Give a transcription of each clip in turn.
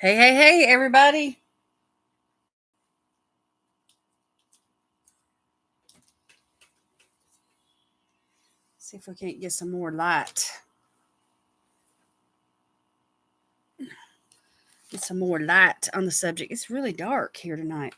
Hey, hey, hey, everybody. See if we can't get some more light. Get some more light on the subject. It's really dark here tonight.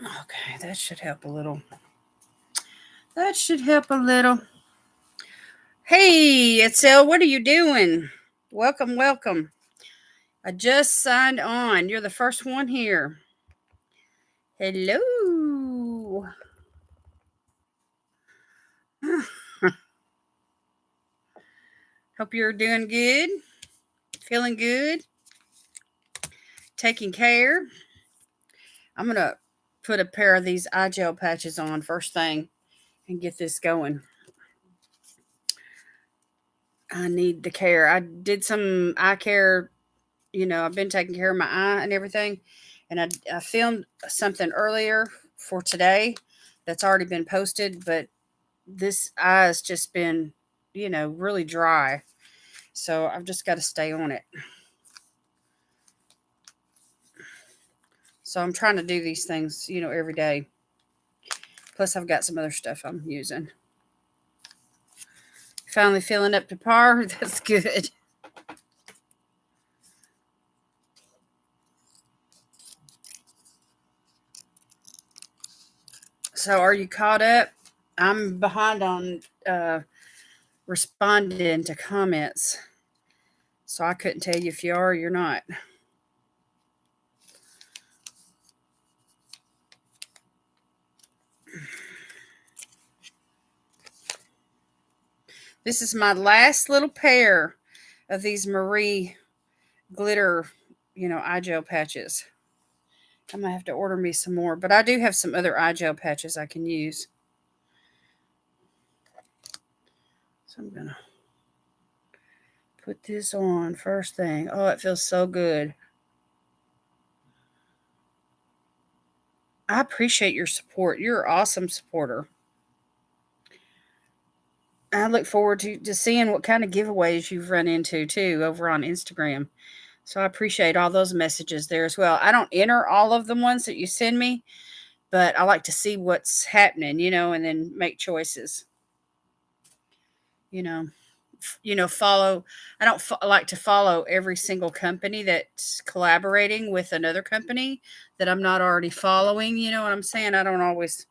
Okay, that should help a little. That should help a little. Hey, Etzel, what are you doing? Welcome, welcome. I just signed on. You're the first one here. Hello. Hope you're doing good. Feeling good. Taking care. I'm going to put a pair of these eye gel patches on first thing and get this going. I need the care. I did some eye care. I've been taking care of my eye and everything. And I filmed something earlier for today that's already been posted. But this eye has just been, really dry. So I've just got to stay on it. So I'm trying to do these things, every day. Plus, I've got some other stuff I'm using. Finally feeling up to par. That's good. So, are you caught up? I'm behind on responding to comments, so I couldn't tell you if you are or you're not. This is my last little pair of these Marie glitter, eye gel patches. I'm gonna have to order me some more, but I do have some other eye gel patches I can use. So I'm gonna put this on first thing. Oh, it feels so good. I appreciate your support. You're an awesome supporter. I look forward to seeing what kind of giveaways you've run into too over on Instagram. So I appreciate all those messages there as well. I don't enter all of the ones that you send me, but I like to see what's happening, and then make choices. You know, follow. I don't like to follow every single company that's collaborating with another company that I'm not already following. You know what I'm saying? I don't always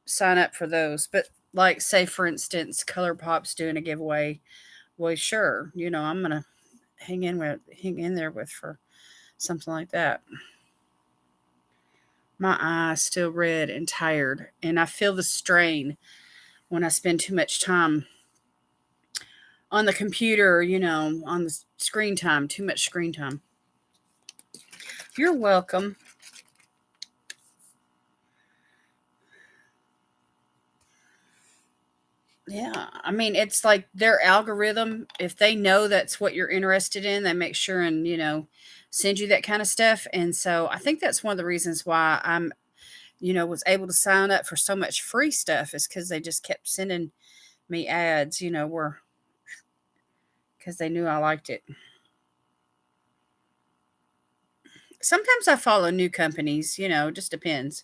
sign up for those, but like say for instance, ColourPop's doing a giveaway. Well, sure, I'm gonna hang in there with for something like that. My eye's still red and tired, and I feel the strain when I spend too much time on the computer, on the screen time, too much screen time. You're welcome. Yeah, I mean, it's like their algorithm, if they know that's what you're interested in, they make sure and, send you that kind of stuff. And so I think that's one of the reasons why I'm, was able to sign up for so much free stuff is because they just kept sending me ads, where because they knew I liked it. Sometimes I follow new companies, just depends.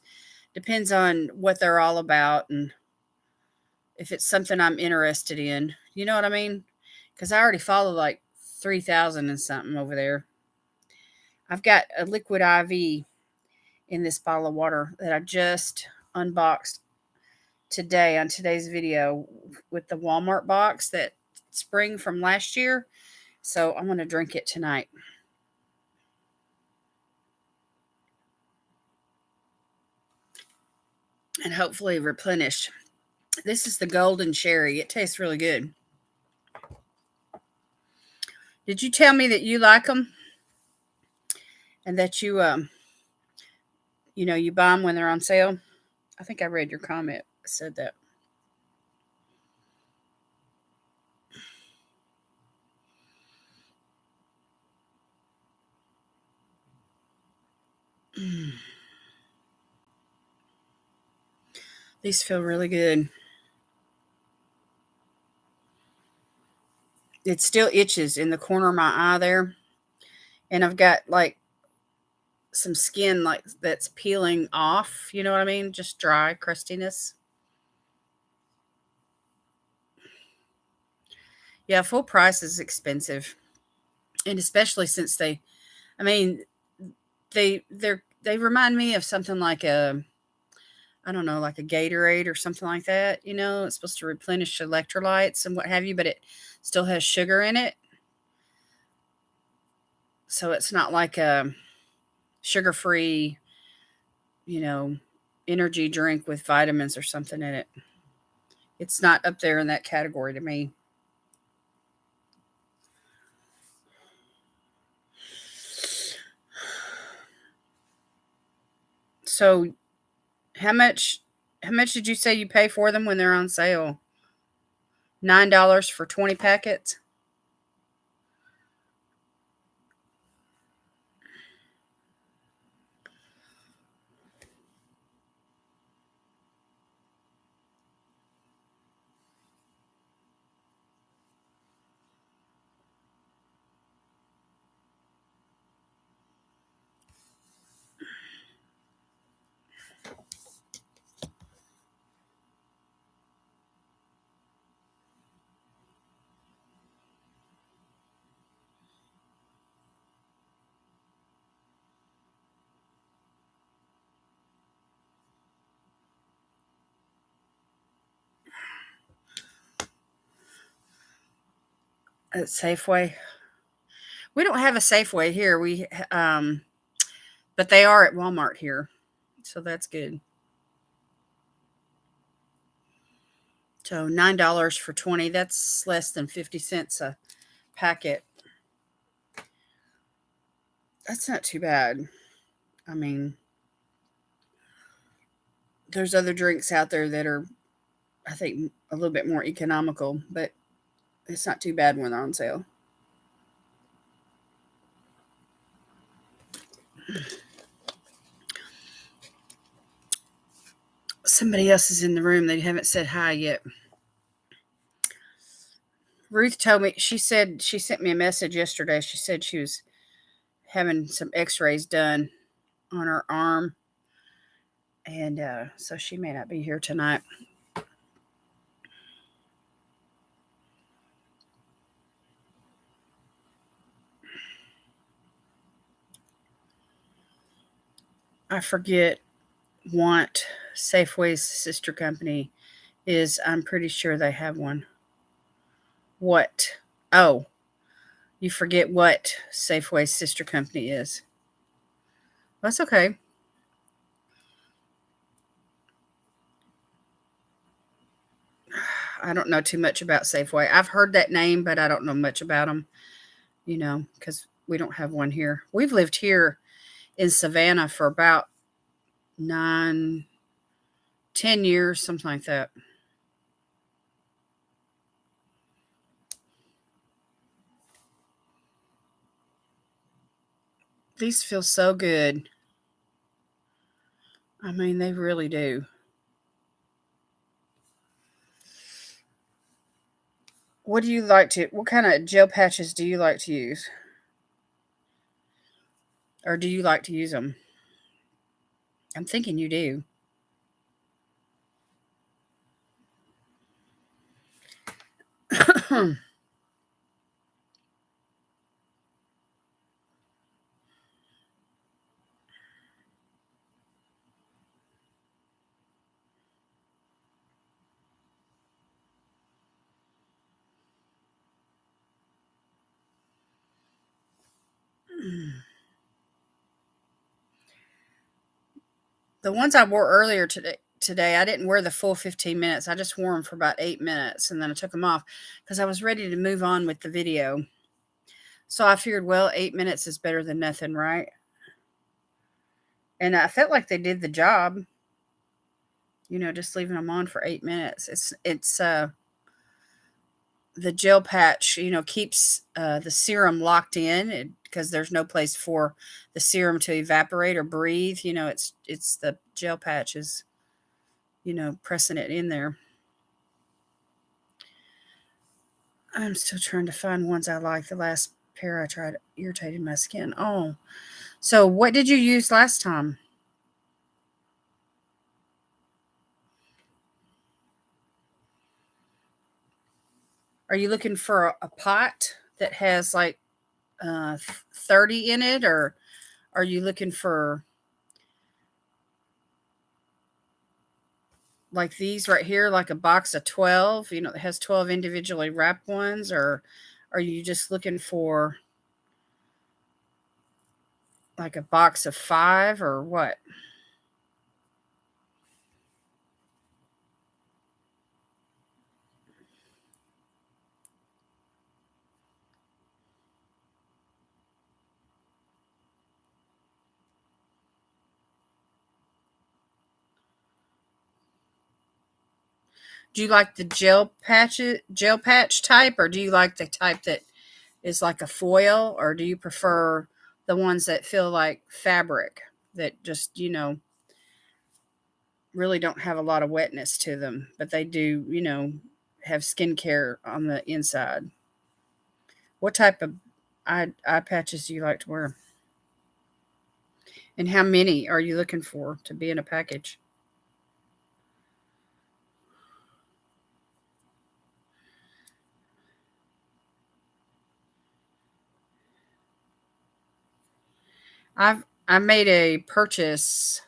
Depends on what they're all about and if it's something I'm interested in. You know what I mean? Because I already follow like 3,000 and something over there. I've got a liquid IV in this bottle of water that I just unboxed today on today's video with the Walmart box that spring from last year. So I'm going to drink it tonight. And hopefully replenish. This is the golden cherry. It tastes really good. Did you tell me that you like them? And that you buy them when they're on sale? I think I read your comment. It said that. These feel really good. It still itches in the corner of my eye there. And I've got like some skin like that's peeling off. You know what I mean? Just dry crustiness. Yeah, full price is expensive. And especially since I mean, they remind me of something like a, I don't know, like a Gatorade or something like that. It's supposed to replenish electrolytes and what have you, but it still has sugar in it. So it's not like a sugar-free, you know, energy drink with vitamins or something in it. It's not up there in that category to me. So how much did you say you pay for them when they're on sale? $9 for 20 packets? At Safeway? We don't have a Safeway here. But they are at Walmart here. So that's good. So $9 for 20, that's less than 50 cents a packet. That's not too bad. I mean, there's other drinks out there that are, I think, a little bit more economical, but it's not too bad when they're on sale. Somebody else is in the room. They haven't said hi yet. Ruth told me, she sent me a message yesterday. She said she was having some x-rays done on her arm. And so she may not be here tonight. I forget what Safeway's sister company is. I'm pretty sure they have one. What? Oh, you forget what Safeway's sister company is. That's okay. I don't know too much about Safeway. I've heard that name, but I don't know much about them, because we don't have one here. We've lived here in Savannah for about 9, 10 years, something like that. These feel so good. I mean, they really do. What kind of gel patches do you like to use? Or do you like to use them? I'm thinking you do. The ones I wore earlier today, I didn't wear the full 15 minutes. I just wore them for about 8 minutes and then I took them off because I was ready to move on with the video. So I figured, well, 8 minutes is better than nothing, right? And I felt like they did the job, just leaving them on for 8 minutes. It's the gel patch, keeps the serum locked in. It because there's no place for the serum to evaporate or breathe. It's the gel patches, pressing it in there. I'm still trying to find ones I like. The last pair I tried irritated my skin. Oh, so what did you use last time? Are you looking for a pot that has like 30 in it, or are you looking for like these right here, like a box of 12, it has 12 individually wrapped ones, or are you just looking for like a box of 5 or what? Do you like the gel patch type, or do you like the type that is like a foil, or do you prefer the ones that feel like fabric that just, really don't have a lot of wetness to them, but they do, have skincare on the inside? What type of eye patches do you like to wear? And how many are you looking for to be in a package? I made a purchase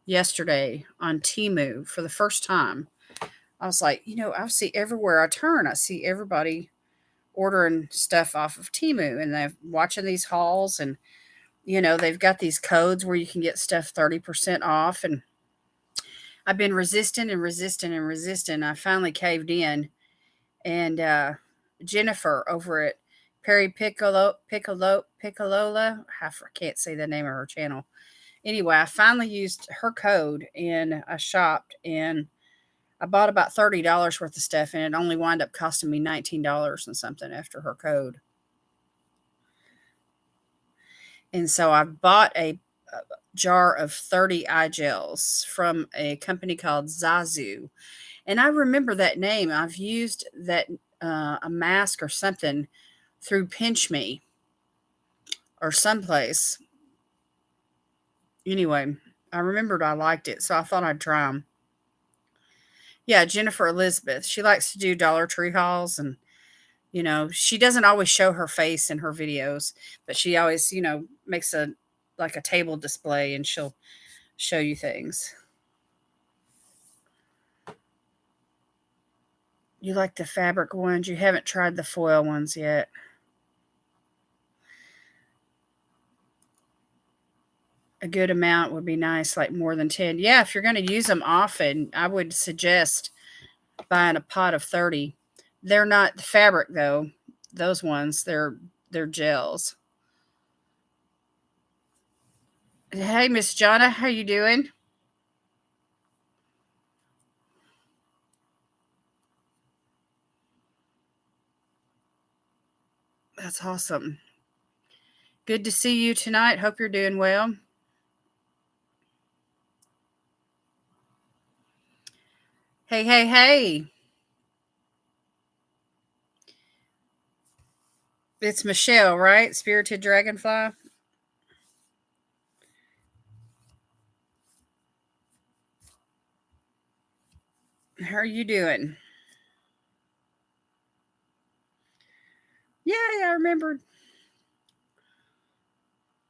yesterday on Temu for the first time. I was like, I see everywhere I turn, I see everybody ordering stuff off of Temu, and they're watching these hauls, and they've got these codes where you can get stuff 30% off. And I've been resisting and resisting and resisting. I finally caved in, and Jennifer over at Perry Piccolola, I can't say the name of her channel. Anyway, I finally used her code, and I shopped, and I bought about $30 worth of stuff, and it only wound up costing me $19 and something after her code. And so I bought a jar of 30 eye gels from a company called Zazu. And I remember that name. I've used that a mask or something through Pinch Me or someplace. Anyway, I remembered I liked it, so I thought I'd try them. Yeah, Jennifer Elizabeth. She likes to do Dollar Tree hauls, and she doesn't always show her face in her videos, but she always, makes a like a table display, and she'll show you things. You like the fabric ones? You haven't tried the foil ones yet. A good amount would be nice, like more than 10. Yeah, if you're going to use them often, I would suggest buying a pot of 30. They're not fabric though. Those ones, they're gels. Hey, Miss Jonna, how you doing? That's awesome. Good to see you tonight. Hope you're doing well. Hey, hey, hey. It's Michelle, right? Spirited Dragonfly. How are you doing? Yeah, I remember.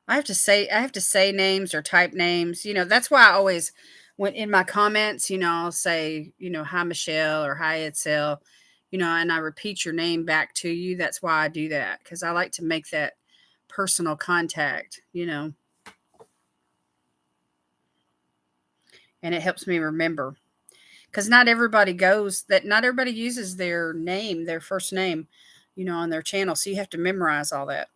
I have to say names or type names. That's why I always when in my comments, I'll say, hi Michelle or hi Edsel, and I repeat your name back to you. That's why I do that, because I like to make that personal contact, and it helps me remember. Because not everybody uses their name, their first name, on their channel. So you have to memorize all that.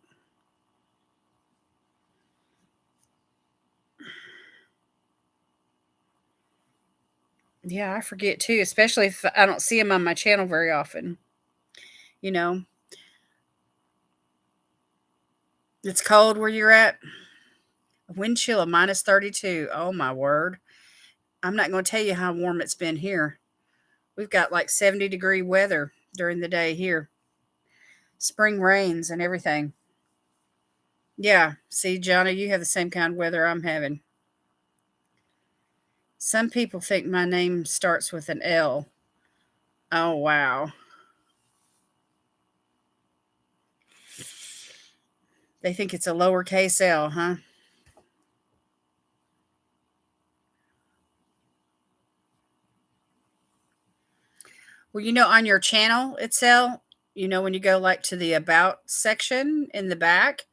Yeah, I forget too, especially if I don't see them on my channel very often. You know, It's cold where you're at. Wind chill of minus 32. Oh my word. I'm not going to tell you how warm it's been here. We've got like 70-degree weather during the day here. Spring rains and everything. Yeah. See, Johnny, you have the same kind of weather I'm having. Some people think my name starts with an L. Oh, wow. They think it's a lowercase L, huh? Well, on your channel itself, when you go like to the about section in the back,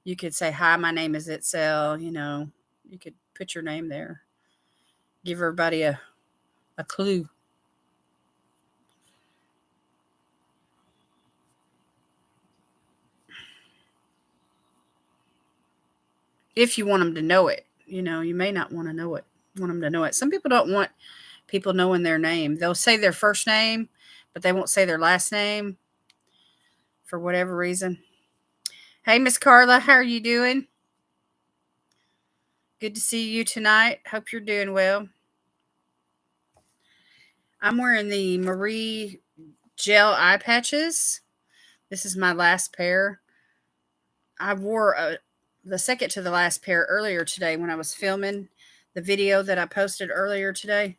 you could say, "Hi, my name is Itzel." You could put your name there. Give everybody a clue. If you want them to know it. You may not want to know it. Want them to know it. Some people don't want people knowing their name. They'll say their first name, but they won't say their last name for whatever reason. Hey, Miss Carla, how are you doing? Good to see you tonight. Hope you're doing well. I'm wearing the Marie gel eye patches. This is my last pair. I wore the second to the last pair earlier today when I was filming the video that I posted earlier today.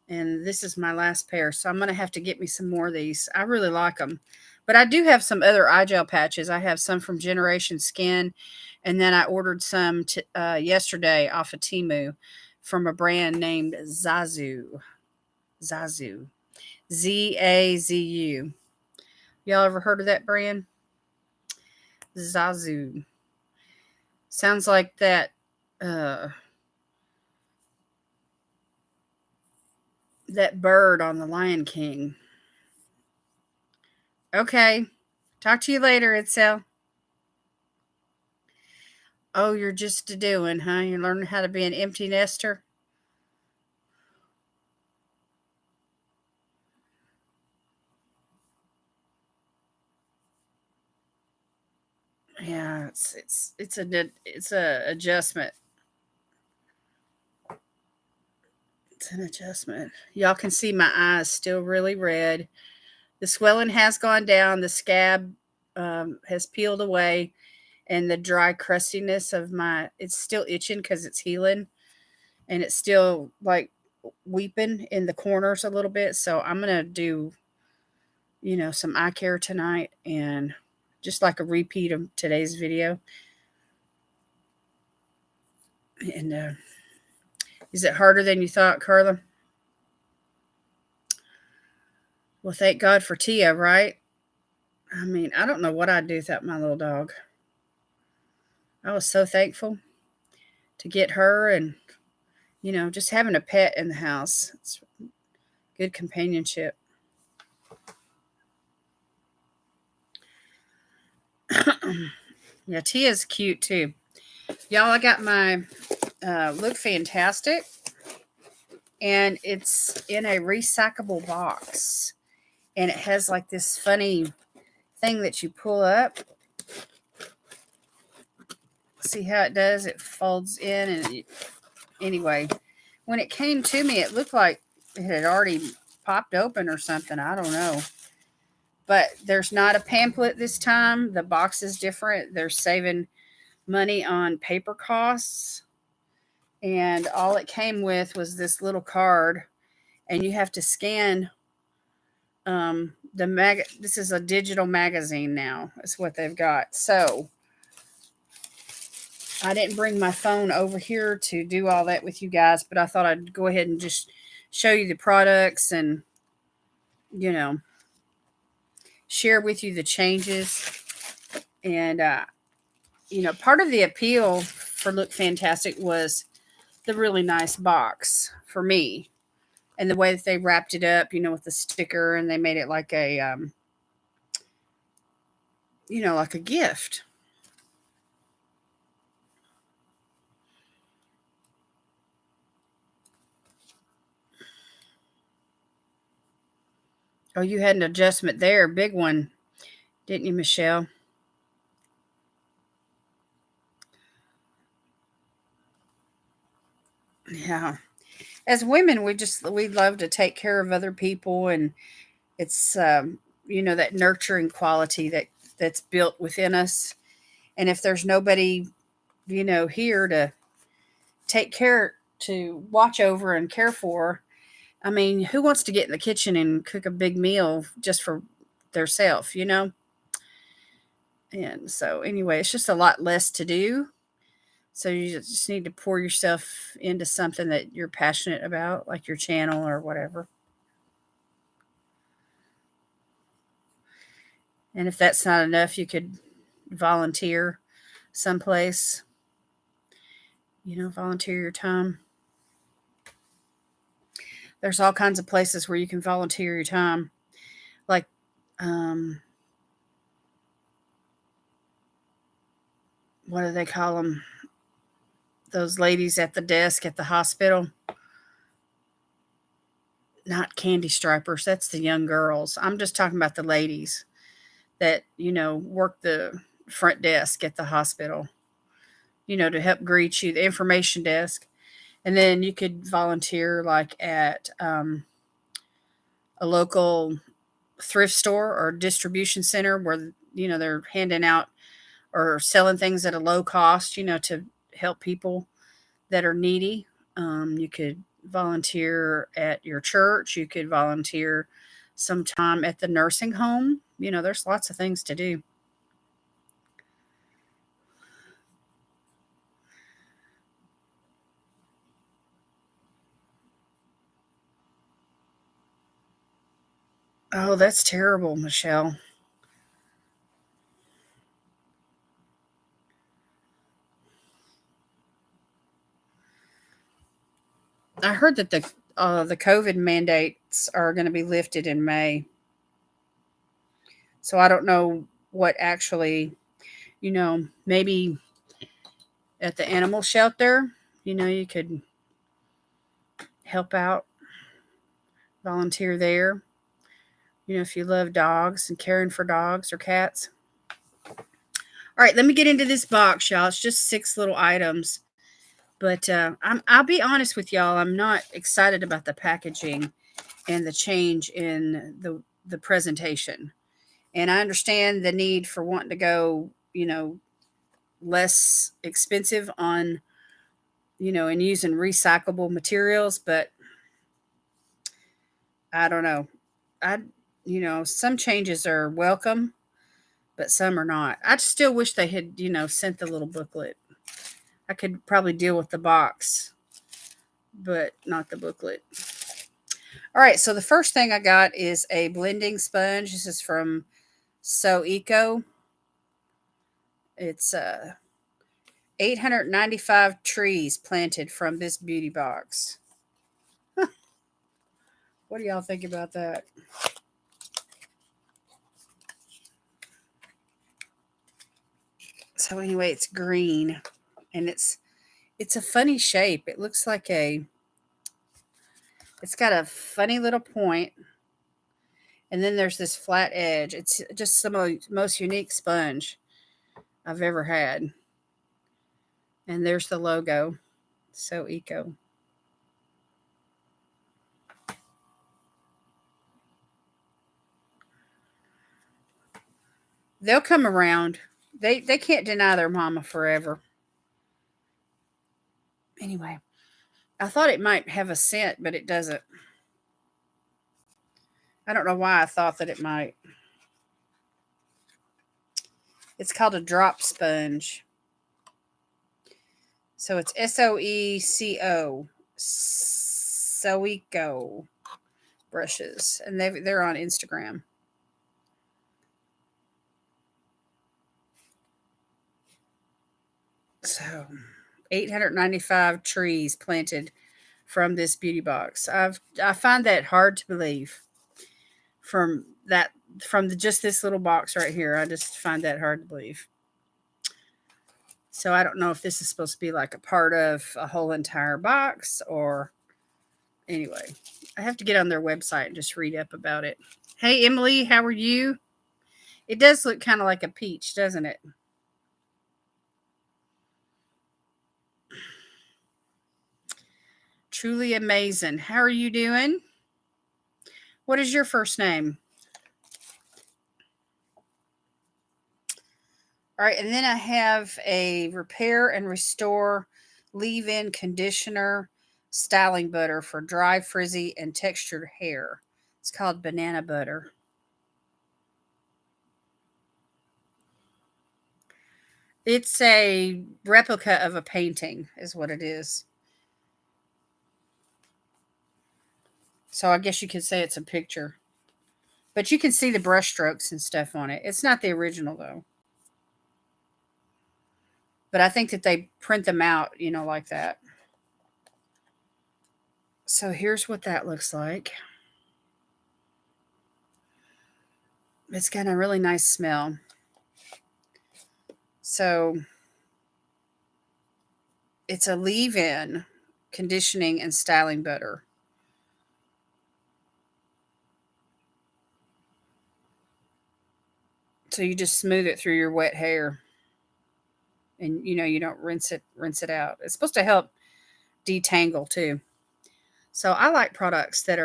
And this is my last pair. So I'm going to have to get me some more of these. I really like them. But I do have some other eye gel patches. I have some from Generation Skin. And then I ordered some yesterday off of Temu from a brand named Zazu. Zazu. Zazu. Y'all ever heard of that brand? Zazu. Sounds like uh, that bird on the Lion King. Okay. Talk to you later, Itzel. Oh, you're just a doing, huh? You're learning how to be an empty nester? Yeah, it's a adjustment. It's an adjustment. Y'all can see my eyes still really red. The swelling has gone down. The scab has peeled away, and the dry crustiness of it's still itching because it's healing, and it's still like weeping in the corners a little bit. So I'm gonna do some eye care tonight, and just like a repeat of today's video. And is it harder than you thought, Carla? Well, thank God for Tia, right? I mean, I don't know what I'd do without my little dog. I was so thankful to get her, and just having a pet in the house. It's good companionship. Yeah, Tia's cute too. Y'all, I got my Look Fantastic, and it's in a recyclable box. And it has like this funny thing that you pull up. See how it does? It folds in, and anyway, when it came to me, it looked like it had already popped open or something. I don't know. But there's not a pamphlet this time. The box is different. They're saving money on paper costs. And all it came with was this little card. And you have to scan this is a digital magazine now. That's what they've got. So I didn't bring my phone over here to do all that with you guys, but I thought I'd go ahead and just show you the products and, you know, share with you the changes. And, part of the appeal for Look Fantastic was the really nice box for me and the way that they wrapped it up, with the sticker, and they made it like like a gift. Oh, you had an adjustment there, big one, didn't you, Michelle? Yeah. As women, we love to take care of other people, and it's that nurturing quality that's built within us. And if there's nobody here to take care, to watch over and care for, I mean, who wants to get in the kitchen and cook a big meal just for their self? And so anyway, it's just a lot less to do. So you just need to pour yourself into something that you're passionate about, like your channel or whatever. And if that's not enough, you could volunteer someplace, volunteer your time. There's all kinds of places where you can volunteer your time. Like, um, what do they call them? Those ladies at the desk at the hospital. Not candy stripers. That's the young girls. I'm just talking about the ladies that, work the front desk at the hospital, to help greet you, the information desk. And then you could volunteer like at a local thrift store or distribution center where, they're handing out or selling things at a low cost, to help people that are needy. You could volunteer at your church. You could volunteer sometime at the nursing home. There's lots of things to do. Oh, that's terrible, Michelle. I heard that the COVID mandates are going to be lifted in May. So I don't know what actually, maybe at the animal shelter, you could help out, volunteer there. If you love dogs and caring for dogs or cats. All right, let me get into this box, y'all. It's just 6 little items. But I'll be honest with y'all. I'm not excited about the packaging and the change in the presentation. And I understand the need for wanting to go, less expensive on, and using recyclable materials. But I don't know. I, some changes are welcome, but some are not. I still wish they had, sent the little booklet. I could probably deal with the box, but not the booklet. All right, so the first thing I got is a blending sponge. This is from So Eco. It's 895 trees planted from this beauty box. What do y'all think about that? So anyway, it's green, and it's a funny shape. It looks like it's got a funny little point, and then there's this flat edge. It's just the most unique sponge I've ever had. And there's the logo, So Eco. They'll come around. They can't deny their mama forever. Anyway, I thought it might have a scent, but it doesn't. I don't know why I thought that it might. It's called a drop sponge. So it's SOECO. Soeco brushes. And they're on Instagram. So 895 trees planted from this beauty box. I find that hard to believe. From that from just this little box right here. I just find that hard to believe. So I don't know if this is supposed to be like a part of a whole entire box or anyway. I have to get on their website and just read up about it. Hey Emily, how are you? It does look kind of like a peach, doesn't it? Truly Amazing. How are you doing? What is your first name? All right, and then I have a Repair and Restore leave-in conditioner styling butter for dry, frizzy, and textured hair. It's called Banana Butter. It's a replica of a painting, is what it is. So I guess you could say it's a picture. But you can see the brush strokes and stuff on it. It's not the original, though. But I think that they print them out, like that. So here's what that looks like. It's got a really nice smell. So it's a leave-in conditioning and styling butter. So you just smooth it through your wet hair. And you don't rinse it out. It's supposed to help detangle too. So I like products that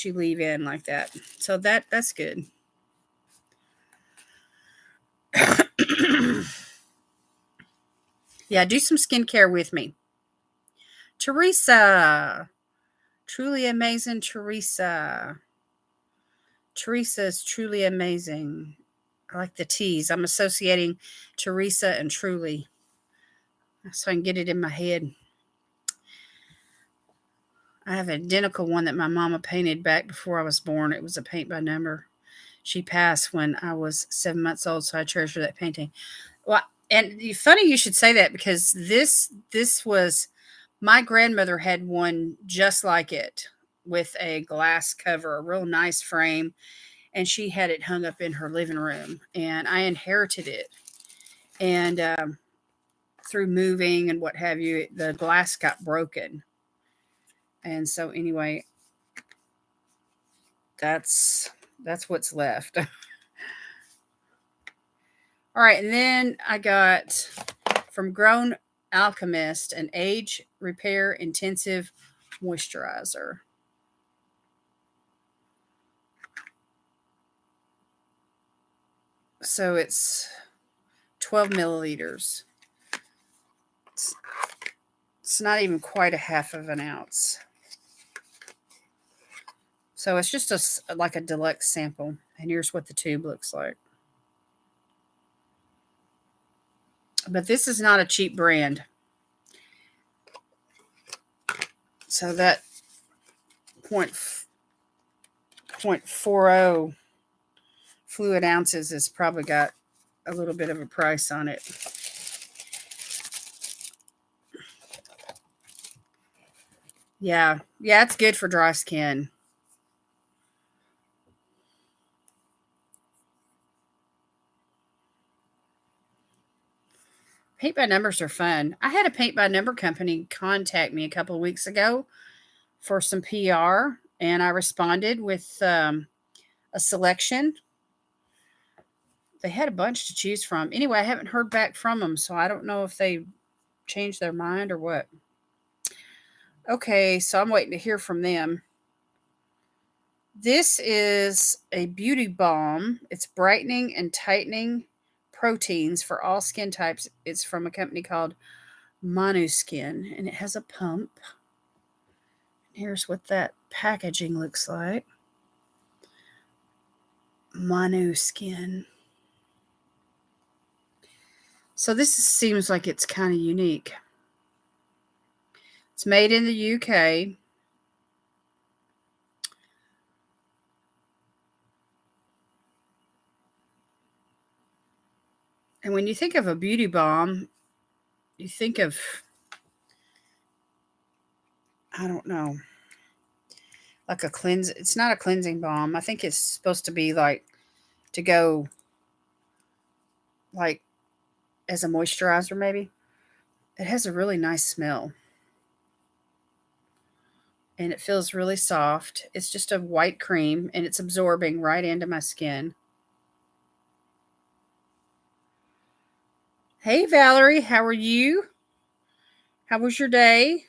you leave in like that. So that's good. Yeah, do some skincare with me. Teresa. Truly amazing, Teresa. Teresa is truly amazing. I like the T's. I'm associating Teresa and Truly so I can get it in my head. I have an identical one that my mama painted back before I was born. It was a paint by number. She passed when I was 7 months old, so I treasure that painting. Well, and funny you should say that because this was my grandmother had one just like it with a glass cover, a real nice frame, and she had it hung up in her living room, and I inherited it. And through moving and what have you, the glass got broken. And so anyway, that's what's left. All right, and then I got from Grown Alchemist an age repair intensive moisturizer. So it's 12 milliliters. It's not even quite a half of an ounce. So it's just like a deluxe sample. And here's what the tube looks like. But this is not a cheap brand. So that 0.40 fluid ounces has probably got a little bit of a price on it. Yeah, it's good for dry skin. Paint by numbers are fun. I had a paint by number company contact me a couple of weeks ago for some PR, and I responded with a selection. They had a bunch to choose from. Anyway, I haven't heard back from them, so I don't know if they changed their mind or what. Okay, so I'm waiting to hear from them. This is a beauty balm. It's brightening and tightening proteins for all skin types. It's from a company called Skin, and it has a pump. Here's what that packaging looks like. Skin. So this seems like it's kind of unique. It's made in the UK. And when you think of a beauty balm, you think of, I don't know, like a cleanse. It's not a cleansing balm. I think it's supposed to be like to go like as a moisturizer maybe. It has a really nice smell. And it feels really soft. It's just a white cream and it's absorbing right into my skin. Hey Valerie, how are you? How was your day?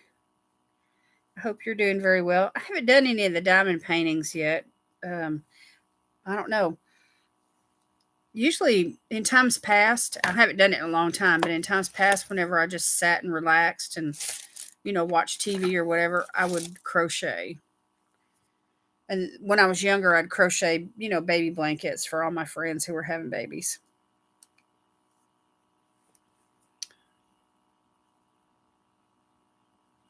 hope you're doing very well. I haven't done any of the diamond paintings yet. I don't know. Usually in times past, I haven't done it in a long time, but in times past, whenever I just sat and relaxed and, watched TV or whatever, I would crochet. And when I was younger, I'd crochet, baby blankets for all my friends who were having babies.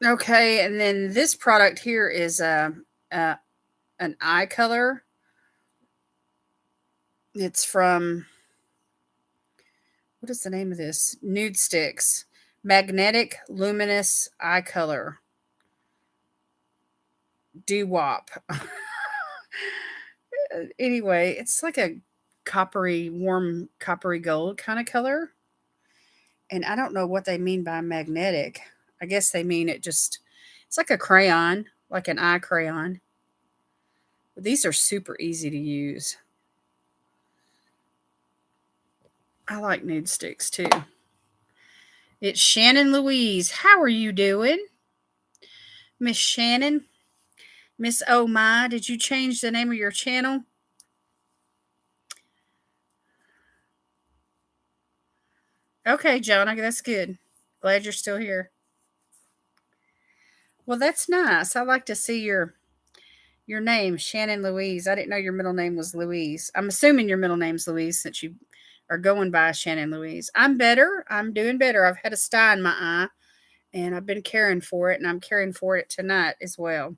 Okay, and then this product here is an eye color. It's from, what is the name of this? Nude Sticks. Magnetic Luminous Eye Color. Doo-wop. Anyway, it's like a warm coppery gold kind of color. And I don't know what they mean by magnetic. I guess they mean it's like a crayon, like an eye crayon. But these are super easy to use. I like nude sticks too. It's Shannon Louise. How are you doing? Miss Shannon? Miss Oh My, did you change the name of your channel? Okay, Jonah, that's good. Glad you're still here. Well, that's nice. I like to see your name, Shannon Louise. I didn't know your middle name was Louise. I'm assuming your middle name's Louise since you are going by Shannon Louise. I'm better. I'm doing better. I've had a sty in my eye and I've been caring for it, and I'm caring for it tonight as well.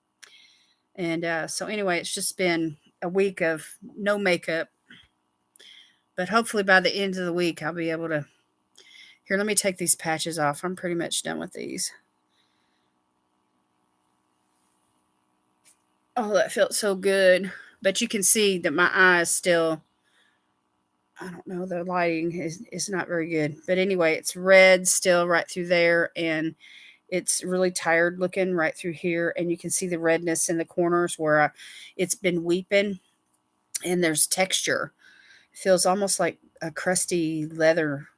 And so anyway, it's just been a week of no makeup. But hopefully by the end of the week, I'll be able to. Here, let me take these patches off. I'm pretty much done with these. Oh, that felt so good. But you can see that my eye is still, I don't know, the lighting is not very good. But anyway, it's red still right through there. And it's really tired looking right through here. And you can see the redness in the corners where it's been weeping. And there's texture. It feels almost like a crusty leather.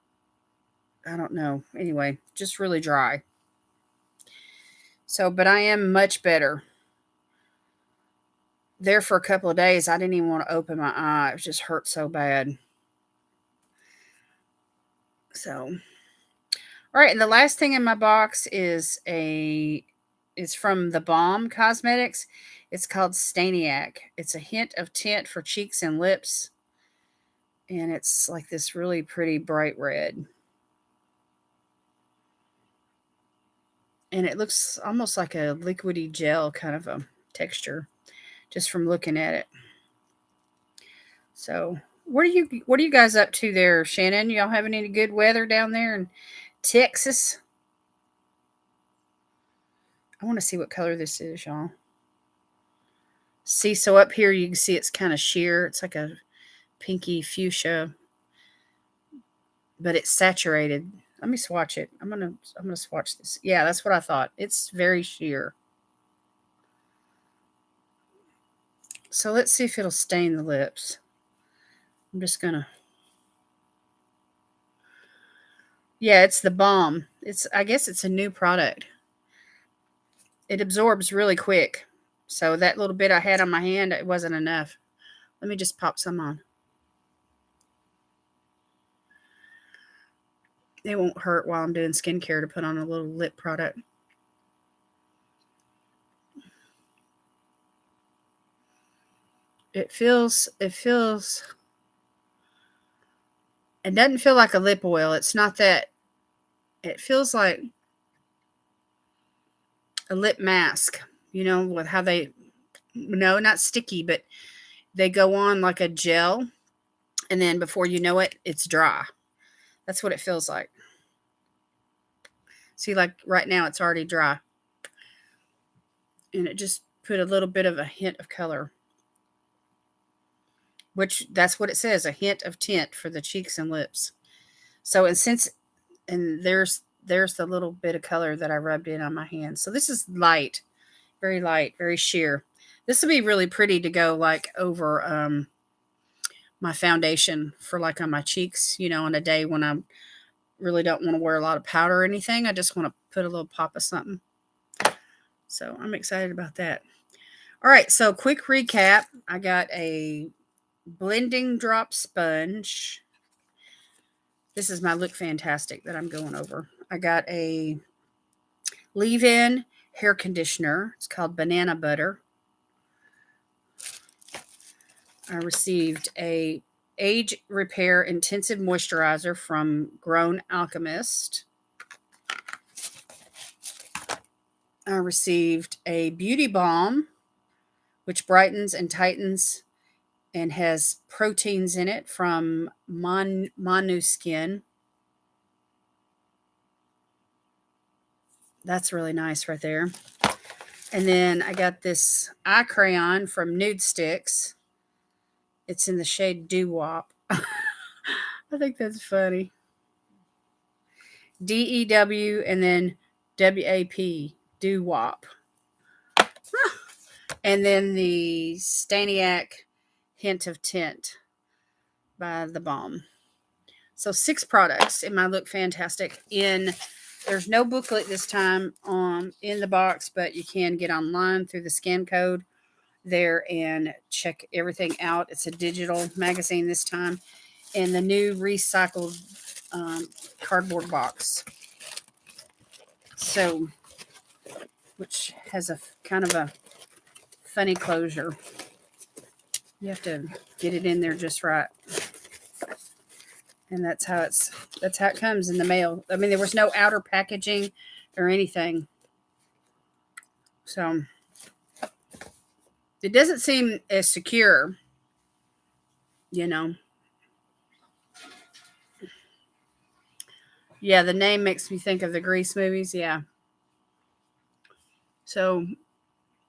I don't know. Anyway, just really dry. So, but I am much better. There for a couple of days, I didn't even want to open my eye. It just hurt so bad. So, all right. And the last thing in my box is from the Balm Cosmetics. It's called Staniac. It's a hint of tint for cheeks and lips. And it's like this really pretty bright red. And it looks almost like a liquidy gel kind of a texture just from looking at it. So, what are you guys up to there, Shannon? Y'all having any good weather down there in Texas? I want to see what color this is, y'all. See, so up here you can see it's kind of sheer. It's like a pinky fuchsia, but it's saturated. Let me swatch it. I'm gonna swatch this. Yeah, that's what I thought. It's very sheer. So let's see if it'll stain the lips. I'm just gonna. Yeah, it's the Balm. I guess it's a new product. It absorbs really quick. So that little bit I had on my hand, it wasn't enough. Let me just pop some on. It won't hurt while I'm doing skincare to put on a little lip product. It doesn't feel like a lip oil. It's not that. It feels like a lip mask, with how no, not sticky, but they go on like a gel. And then before you know it, it's dry. That's what it feels like. See, like right now, it's already dry. And it just put a little bit of a hint of color. Which, that's what it says, a hint of tint for the cheeks and lips. So, and there's the little bit of color that I rubbed in on my hand. So this is light, very sheer. This would be really pretty to go like over my foundation for like on my cheeks, on a day when I really don't want to wear a lot of powder or anything. I just want to put a little pop of something. So I'm excited about that. All right, so quick recap. I got a blending drop sponge. This is my Look Fantastic that I'm going over. I got a leave-in hair conditioner. It's called Banana Butter. I received a age repair intensive moisturizer from Grown Alchemist. I received a beauty balm, which brightens and tightens and has proteins in it from Manu Skin. That's really nice right there. And then I got this eye crayon from Nude Sticks. It's in the shade Doo Wop. I think that's funny. DEW and then WAP, Doo Wop. And then the Staniac Hint of Tint by The Balm. So 6 products in my Look Fantastic. There's no booklet this time in the box, but you can get online through the scan code there and check everything out. It's a digital magazine this time, and the new recycled cardboard box. So, which has a kind of a funny closure. You have to get it in there just right. And that's how it comes in the mail. I mean, there was no outer packaging or anything. So it doesn't seem as secure, you know. Yeah, the name makes me think of the Grease movies. Yeah. So,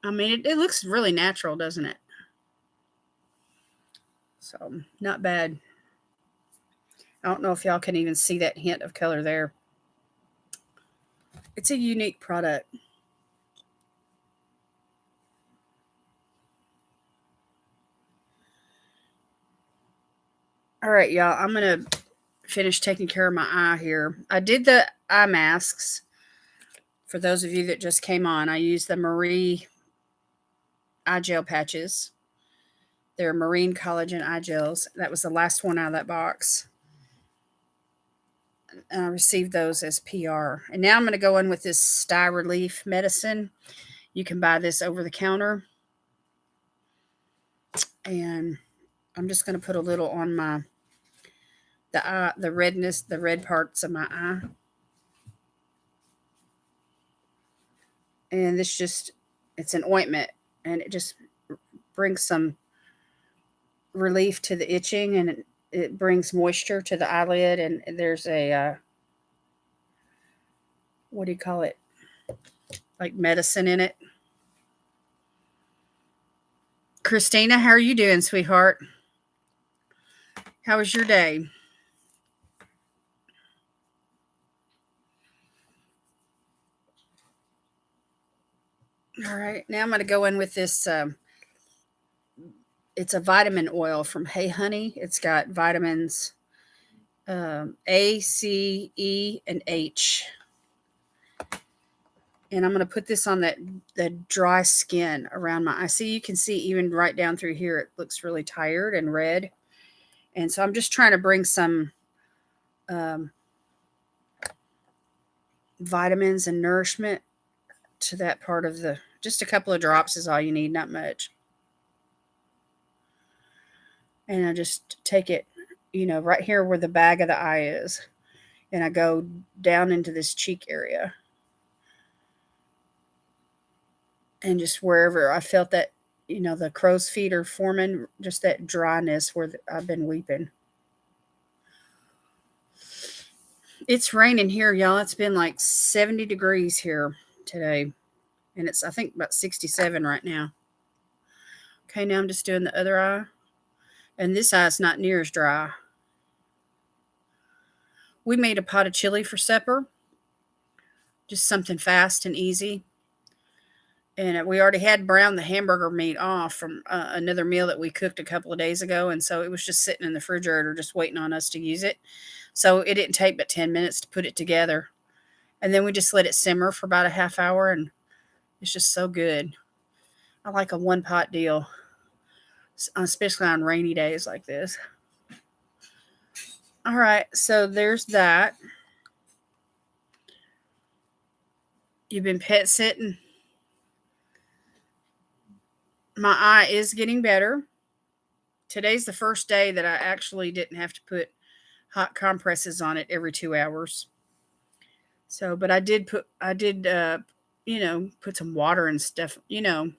I mean, it looks really natural, doesn't it? So, not bad. I don't know if y'all can even see that hint of color there. It's a unique product. All right, y'all. I'm going to finish taking care of my eye here. I did the eye masks. For those of you that just came on, I used the Marie eye gel patches. They're marine collagen eye gels. That was the last one out of that box. And I received those as PR. And now I'm going to go in with this Sty Relief medicine. You can buy this over the counter. And I'm just going to put a little on the redness, the red parts of my eye. And it's an ointment, and it just brings some relief to the itching, and it brings moisture to the eyelid. And there's a what do you call it, like medicine in it. Christina, how are you doing, sweetheart? How was your day? All right, now I'm going to go in with this. It's a vitamin oil from Hey Honey. It's got vitamins A, C, E, and H. And I'm going to put this on the dry skin around my eye. See, you can see even right down through here, it looks really tired and red. And so I'm just trying to bring some vitamins and nourishment to that part of just a couple of drops is all you need, not much. And I just take it, right here where the bag of the eye is. And I go down into this cheek area. And just wherever I felt that, the crow's feet are forming, just that dryness where I've been weeping. It's raining here, y'all. It's been like 70 degrees here today. And it's, I think, about 67 right now. Okay, now I'm just doing the other eye. And this eye's not near as dry. We made a pot of chili for supper. Just something fast and easy. And we already had browned the hamburger meat off from another meal that we cooked a couple of days ago. And so it was just sitting in the refrigerator just waiting on us to use it. So it didn't take but 10 minutes to put it together. And then we just let it simmer for about a half hour. And It's just so good. I like a one pot deal, especially on rainy days like this. All right, so there's that. You've been pet sitting. My eye is getting better. Today's the first day that I actually didn't have to put hot compresses on it every 2 hours. So, but put some water and stuff, a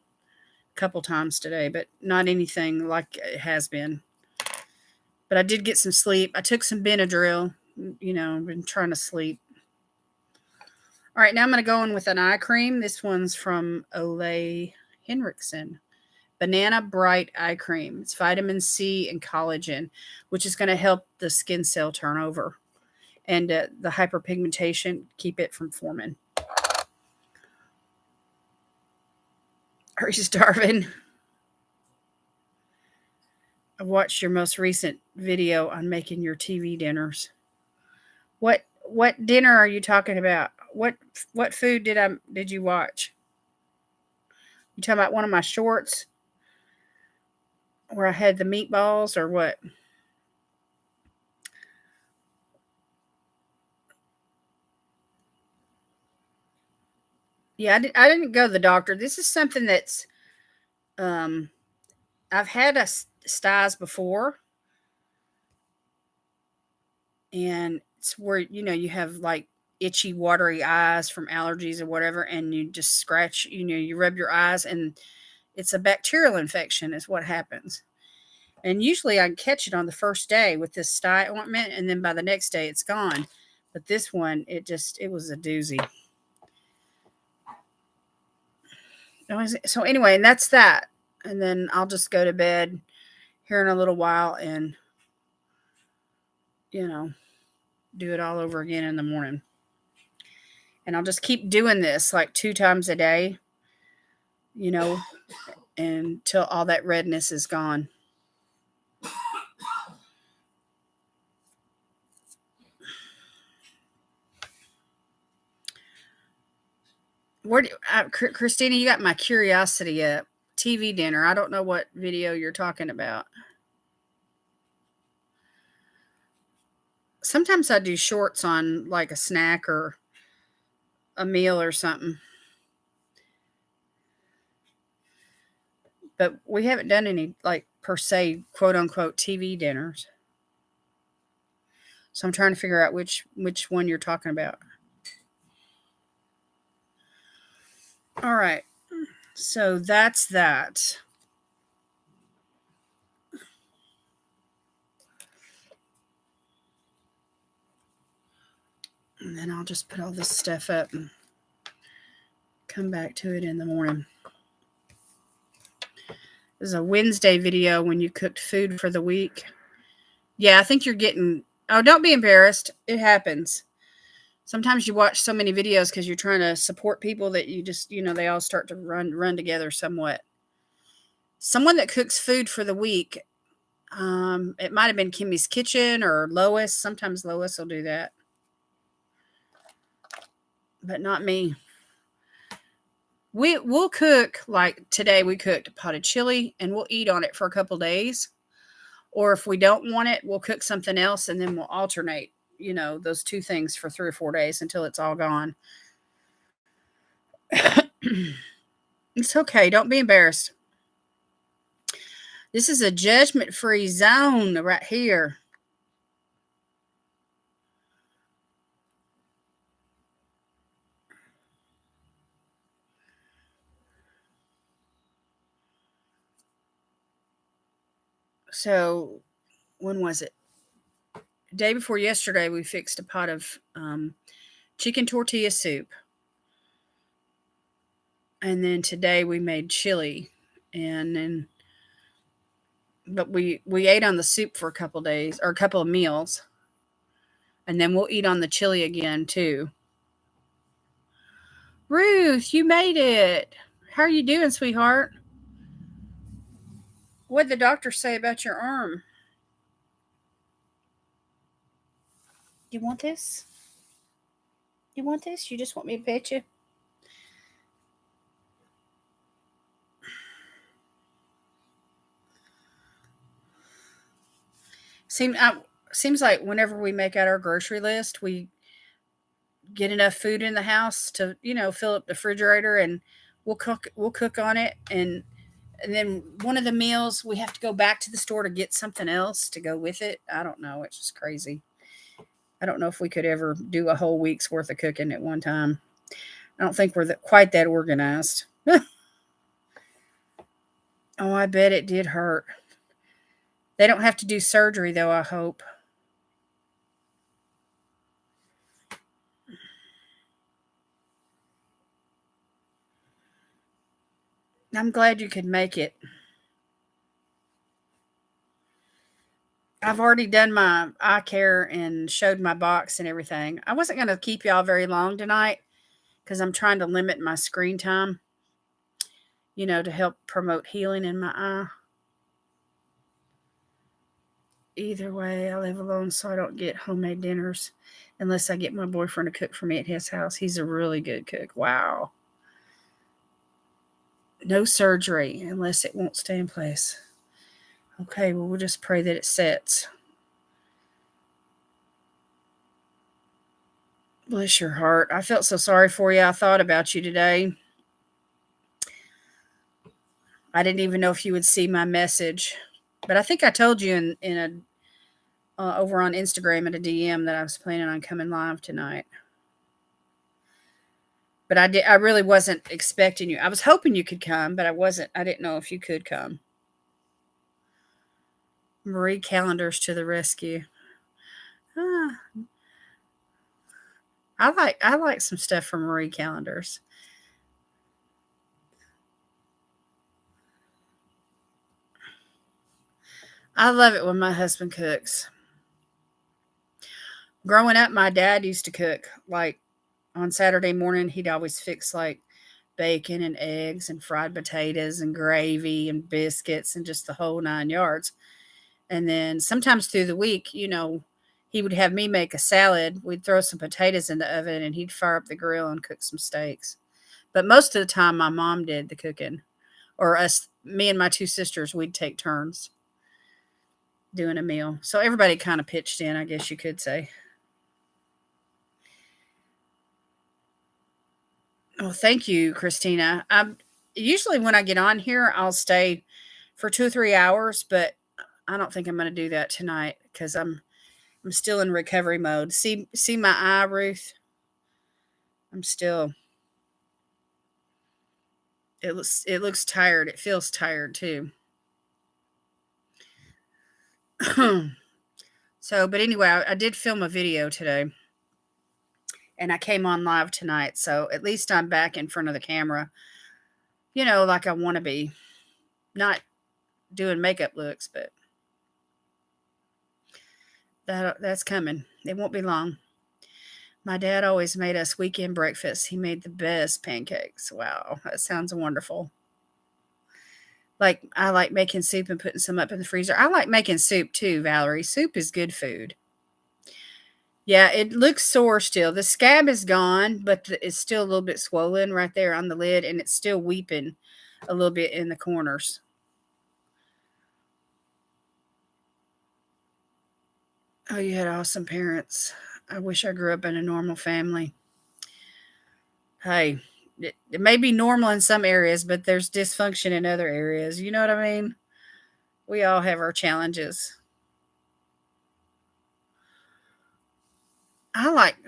couple times today, but not anything like it has been. But I did get some sleep. I took some Benadryl, been trying to sleep. All right, now I'm going to go in with an eye cream. This one's from Ole Henriksen. Banana Bright Eye Cream. It's vitamin C and collagen, which is going to help the skin cell turnover and the hyperpigmentation, keep it from forming. Are you starving? I watched your most recent video on making your TV dinners. What dinner are you talking about? What food did you watch? You talking about one of my shorts where I had the meatballs or what? Yeah, I didn't go to the doctor. This is something that's um I've had a styes before, and it's where you have like itchy, watery eyes from allergies or whatever, and you just scratch. You rub your eyes, and it's a bacterial infection. Is what happens. And usually I can catch it on the first day with this sty ointment, and then by the next day it's gone. But this one, it was a doozy. So anyway, and that's that. And then I'll just go to bed here in a little while and, you know, do it all over again in the morning. And I'll just keep doing this like 2 times a day, you know, until all that redness is gone. Christina, you got my curiosity up. TV dinner. I don't know what video you're talking about. Sometimes I do shorts on like a snack or a meal or something. But we haven't done any like per se quote unquote TV dinners. So I'm trying to figure out which one you're talking about. All right. So that's that. And then I'll just put all this stuff up and come back to it in the morning. This is a Wednesday video when you cooked food for the week. Yeah, I think you're getting... Oh, don't be embarrassed. It happens. Sometimes you watch so many videos because you're trying to support people that you just, they all start to run together somewhat. Someone that cooks food for the week, it might have been Kimmy's Kitchen or Lois. Sometimes Lois will do that. But not me. We'll cook, like today we cooked a pot of chili and we'll eat on it for a couple days. Or if we don't want it, we'll cook something else and then we'll alternate, those two things for 3 or 4 days until it's all gone. It's okay. Don't be embarrassed. This is a judgment-free zone right here. So, when was it? Day before yesterday, we fixed a pot of chicken tortilla soup. And then today we made chili. But we ate on the soup for a couple days, or a couple of meals. And then we'll eat on the chili again, too. Ruth, you made it. How are you doing, sweetheart? What'd the doctor say about your arm? You want this? You want this? You just want me to pet you? Seem seems like whenever we make out our grocery list, we get enough food in the house to, fill up the refrigerator, and we'll cook on it, and then one of the meals we have to go back to the store to get something else to go with it. I don't know, it's just crazy. I don't know if we could ever do a whole week's worth of cooking at one time. I don't think we're quite that organized. Oh, I bet it did hurt. They don't have to do surgery though, I hope. I'm glad you could make it. I've already done my eye care and showed my box and everything. I wasn't going to keep y'all very long tonight because I'm trying to limit my screen time, to help promote healing in my eye. Either way, I live alone, so I don't get homemade dinners unless I get my boyfriend to cook for me at his house. He's a really good cook. Wow. No surgery unless it won't stay in place. Okay, well, we'll just pray that it sets. Bless your heart. I felt so sorry for you. I thought about you today. I didn't even know if you would see my message, but I think I told you in a over on Instagram at a DM that I was planning on coming live tonight. But I really wasn't expecting you. I was hoping you could come, but I didn't know if you could come. Marie Callender's to the rescue. Ah, I like some stuff from Marie Callender's. I love it when my husband cooks. Growing up, my dad used to cook. Like on Saturday morning, he'd always fix like bacon and eggs and fried potatoes and gravy and biscuits and just the whole 9 yards. And then sometimes through the week, he would have me make a salad. We'd throw some potatoes in the oven and he'd fire up the grill and cook some steaks. But most of the time, my mom did the cooking, or me and my two sisters, we'd take turns doing a meal. So everybody kind of pitched in, I guess you could say. Well, thank you, Christina. Usually when I get on here, I'll stay for 2 or 3 hours, but I don't think I'm going to do that tonight because I'm still in recovery mode. See my eye, Ruth. I'm still. It looks tired. It feels tired too. So, but anyway, I did film a video today, and I came on live tonight. So at least I'm back in front of the camera. Like I want to be, not doing makeup looks, but that's coming. It won't be long. My dad always made us weekend breakfast. He made the best pancakes. Wow, that sounds wonderful. Like I like making soup and putting some up in the freezer. I like making soup too, Valerie. Soup is good food. Yeah, it looks sore still. The scab is gone, but it's still a little bit swollen right there on the lid, and it's still weeping a little bit in the corners. Oh, you had awesome parents. I wish I grew up in a normal family. Hey, it may be normal in some areas, but there's dysfunction in other areas. You know what I mean? We all have our challenges.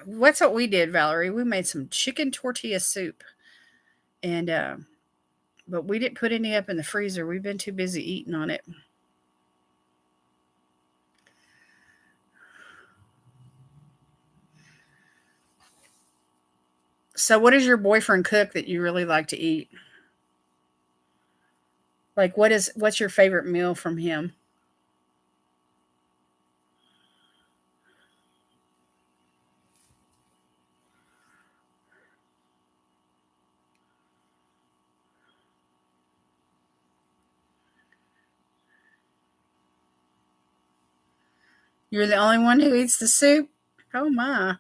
What's what we did, Valerie? We made some chicken tortilla soup, and but we didn't put any up in the freezer. We've been too busy eating on it. So, what does your boyfriend cook that you really like to eat? Like, what's your favorite meal from him? You're the only one who eats the soup? Oh my.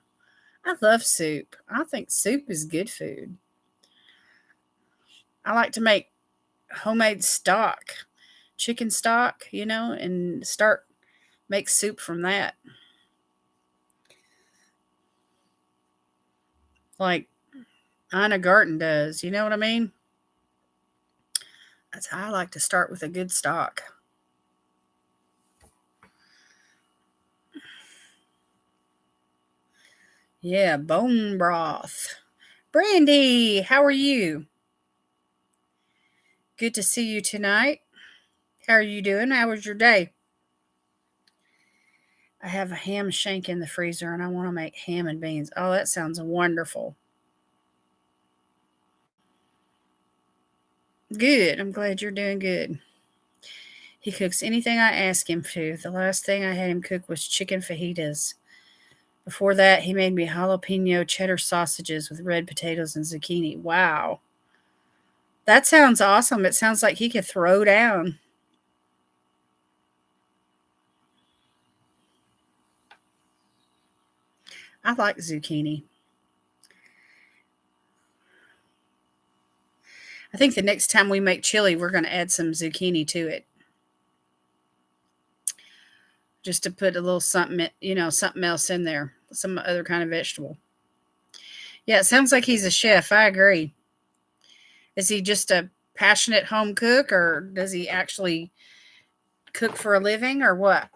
I love soup. I think soup is good food. I like to make homemade stock, chicken stock, and start Make soup from that. Like Ina Garten does. You know what I mean? That's how I like to start, with a good stock. Yeah, bone broth. Brandy, how are you? Good to see you tonight. How are you doing? How was your day? I have a ham shank in the freezer and I want to make ham and beans. Oh, that sounds wonderful. Good. I'm glad you're doing good. He cooks anything I ask him to. The last thing I had him cook was chicken fajitas. Before that, he made me jalapeno cheddar sausages with red potatoes and zucchini. Wow. That sounds awesome. It sounds like he could throw down. I like zucchini. I think the next time we make chili, we're going to add some zucchini to it. Just to put a little something, something else in there, some other kind of vegetable. Yeah, it sounds like he's a chef. I agree. Is he just a passionate home cook, or does he actually cook for a living, or what?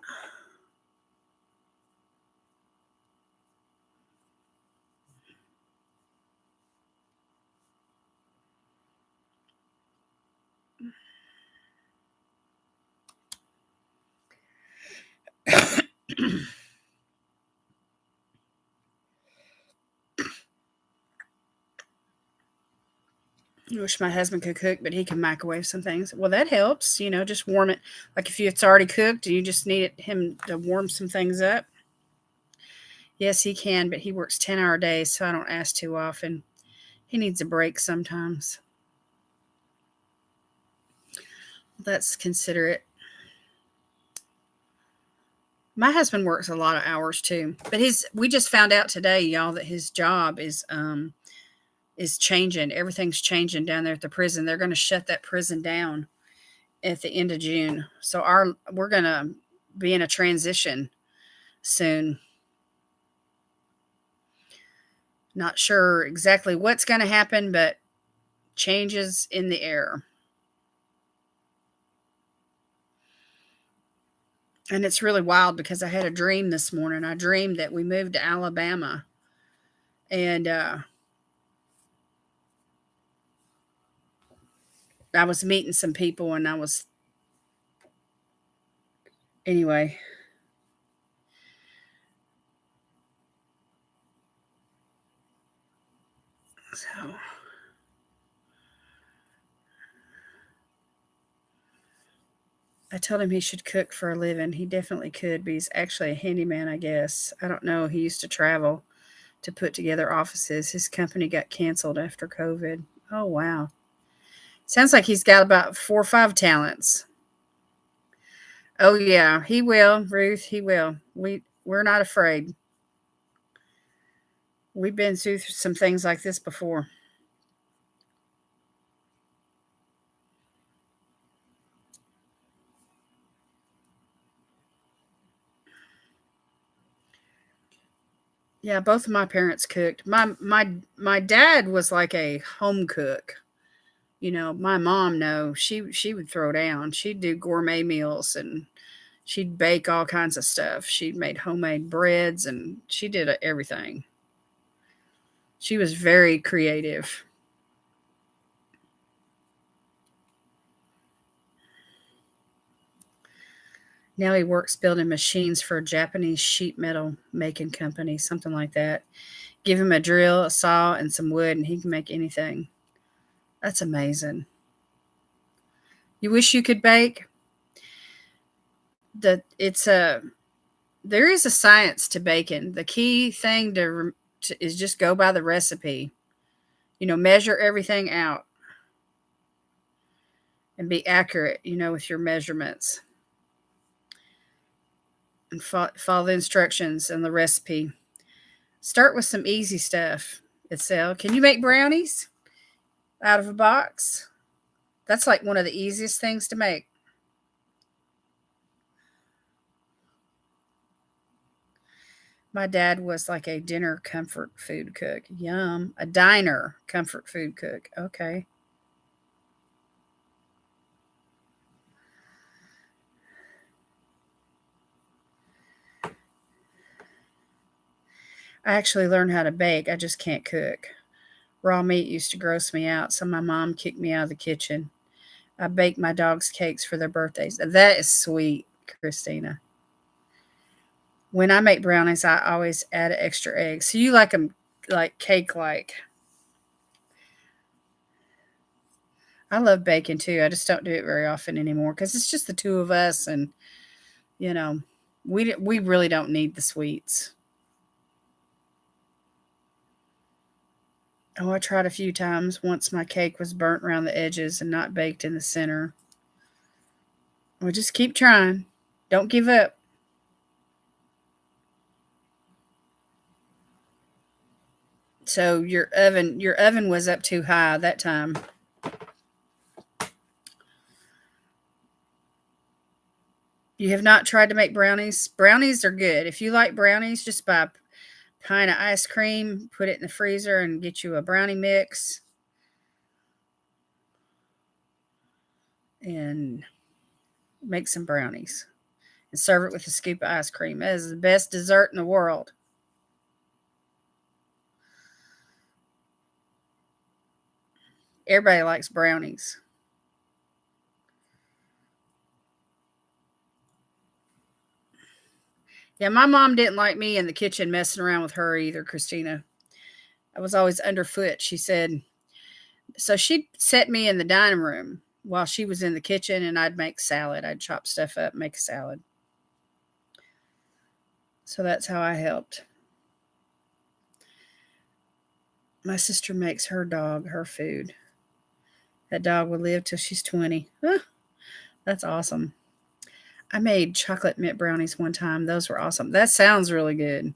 I wish my husband could cook, but he can microwave some things. Well, that helps, just warm it. Like if it's already cooked and you just need him to warm some things up. Yes, he can, but he works 10-hour days, so I don't ask too often. He needs a break sometimes. That's considerate. My husband works a lot of hours too, but we just found out today, y'all, that his job is changing. Everything's changing down there at the prison. They're going to shut that prison down at the end of June. So we're going to be in a transition soon. Not sure exactly what's going to happen, but changes in the air. And it's really wild because I had a dream this morning. I dreamed that we moved to Alabama, and I was meeting some people, and anyway. So I told him he should cook for a living. He definitely could, but he's actually a handyman, I guess. I don't know. He used to travel to put together offices. His company got canceled after COVID. Oh, wow. Sounds like he's got about 4 or 5 talents. Oh, yeah, he will, Ruth. He will. We're not afraid. We've been through some things like this before. Yeah, both of my parents cooked. My dad was like a home cook. My mom, no, she would throw down. She'd do gourmet meals and she'd bake all kinds of stuff. She made homemade breads and she did everything. She was very creative. Now he works building machines for a Japanese sheet metal making company, something like that. Give him a drill, a saw, and some wood, and he can make anything. That's amazing. You wish you could bake? It's a There is a science to baking. The key thing is just go by the recipe. Measure everything out and be accurate, with your measurements and follow the instructions and the recipe. Start with some easy stuff. Can you make brownies out of a box? That's like one of the easiest things to make. My dad was like a dinner comfort food cook. Yum. A diner comfort food cook. Okay. I actually learned how to bake. I just can't cook. Raw meat used to gross me out, so my mom kicked me out of the kitchen. I bake my dogs cakes for their birthdays. That is sweet, Christina. When I make brownies, I always add an extra egg. So you like them like cake like. I love baking too. I just don't do it very often anymore because it's just the two of us, and you know, we really don't need the sweets. Oh, I tried a few times. Once my cake was burnt around the edges and not baked in the center. Well, just keep trying. Don't give up. So your oven was up too high that time. You have not tried to make brownies? Brownies are good. If you like brownies, just buy a pint of ice cream, put it in the freezer, and get you a brownie mix and make some brownies and serve it with a scoop of ice cream. That is the best dessert in the world. Everybody likes brownies. Yeah, my mom didn't like me in the kitchen messing around with her either, Christina. I was always underfoot, she said. So she'd set me in the dining room while she was in the kitchen, and I'd make salad. I'd chop stuff up, make a salad. So that's how I helped. My sister makes her dog her food. That dog will live till she's 20. That's awesome. I made chocolate mint brownies one time. Those were awesome. That sounds really good.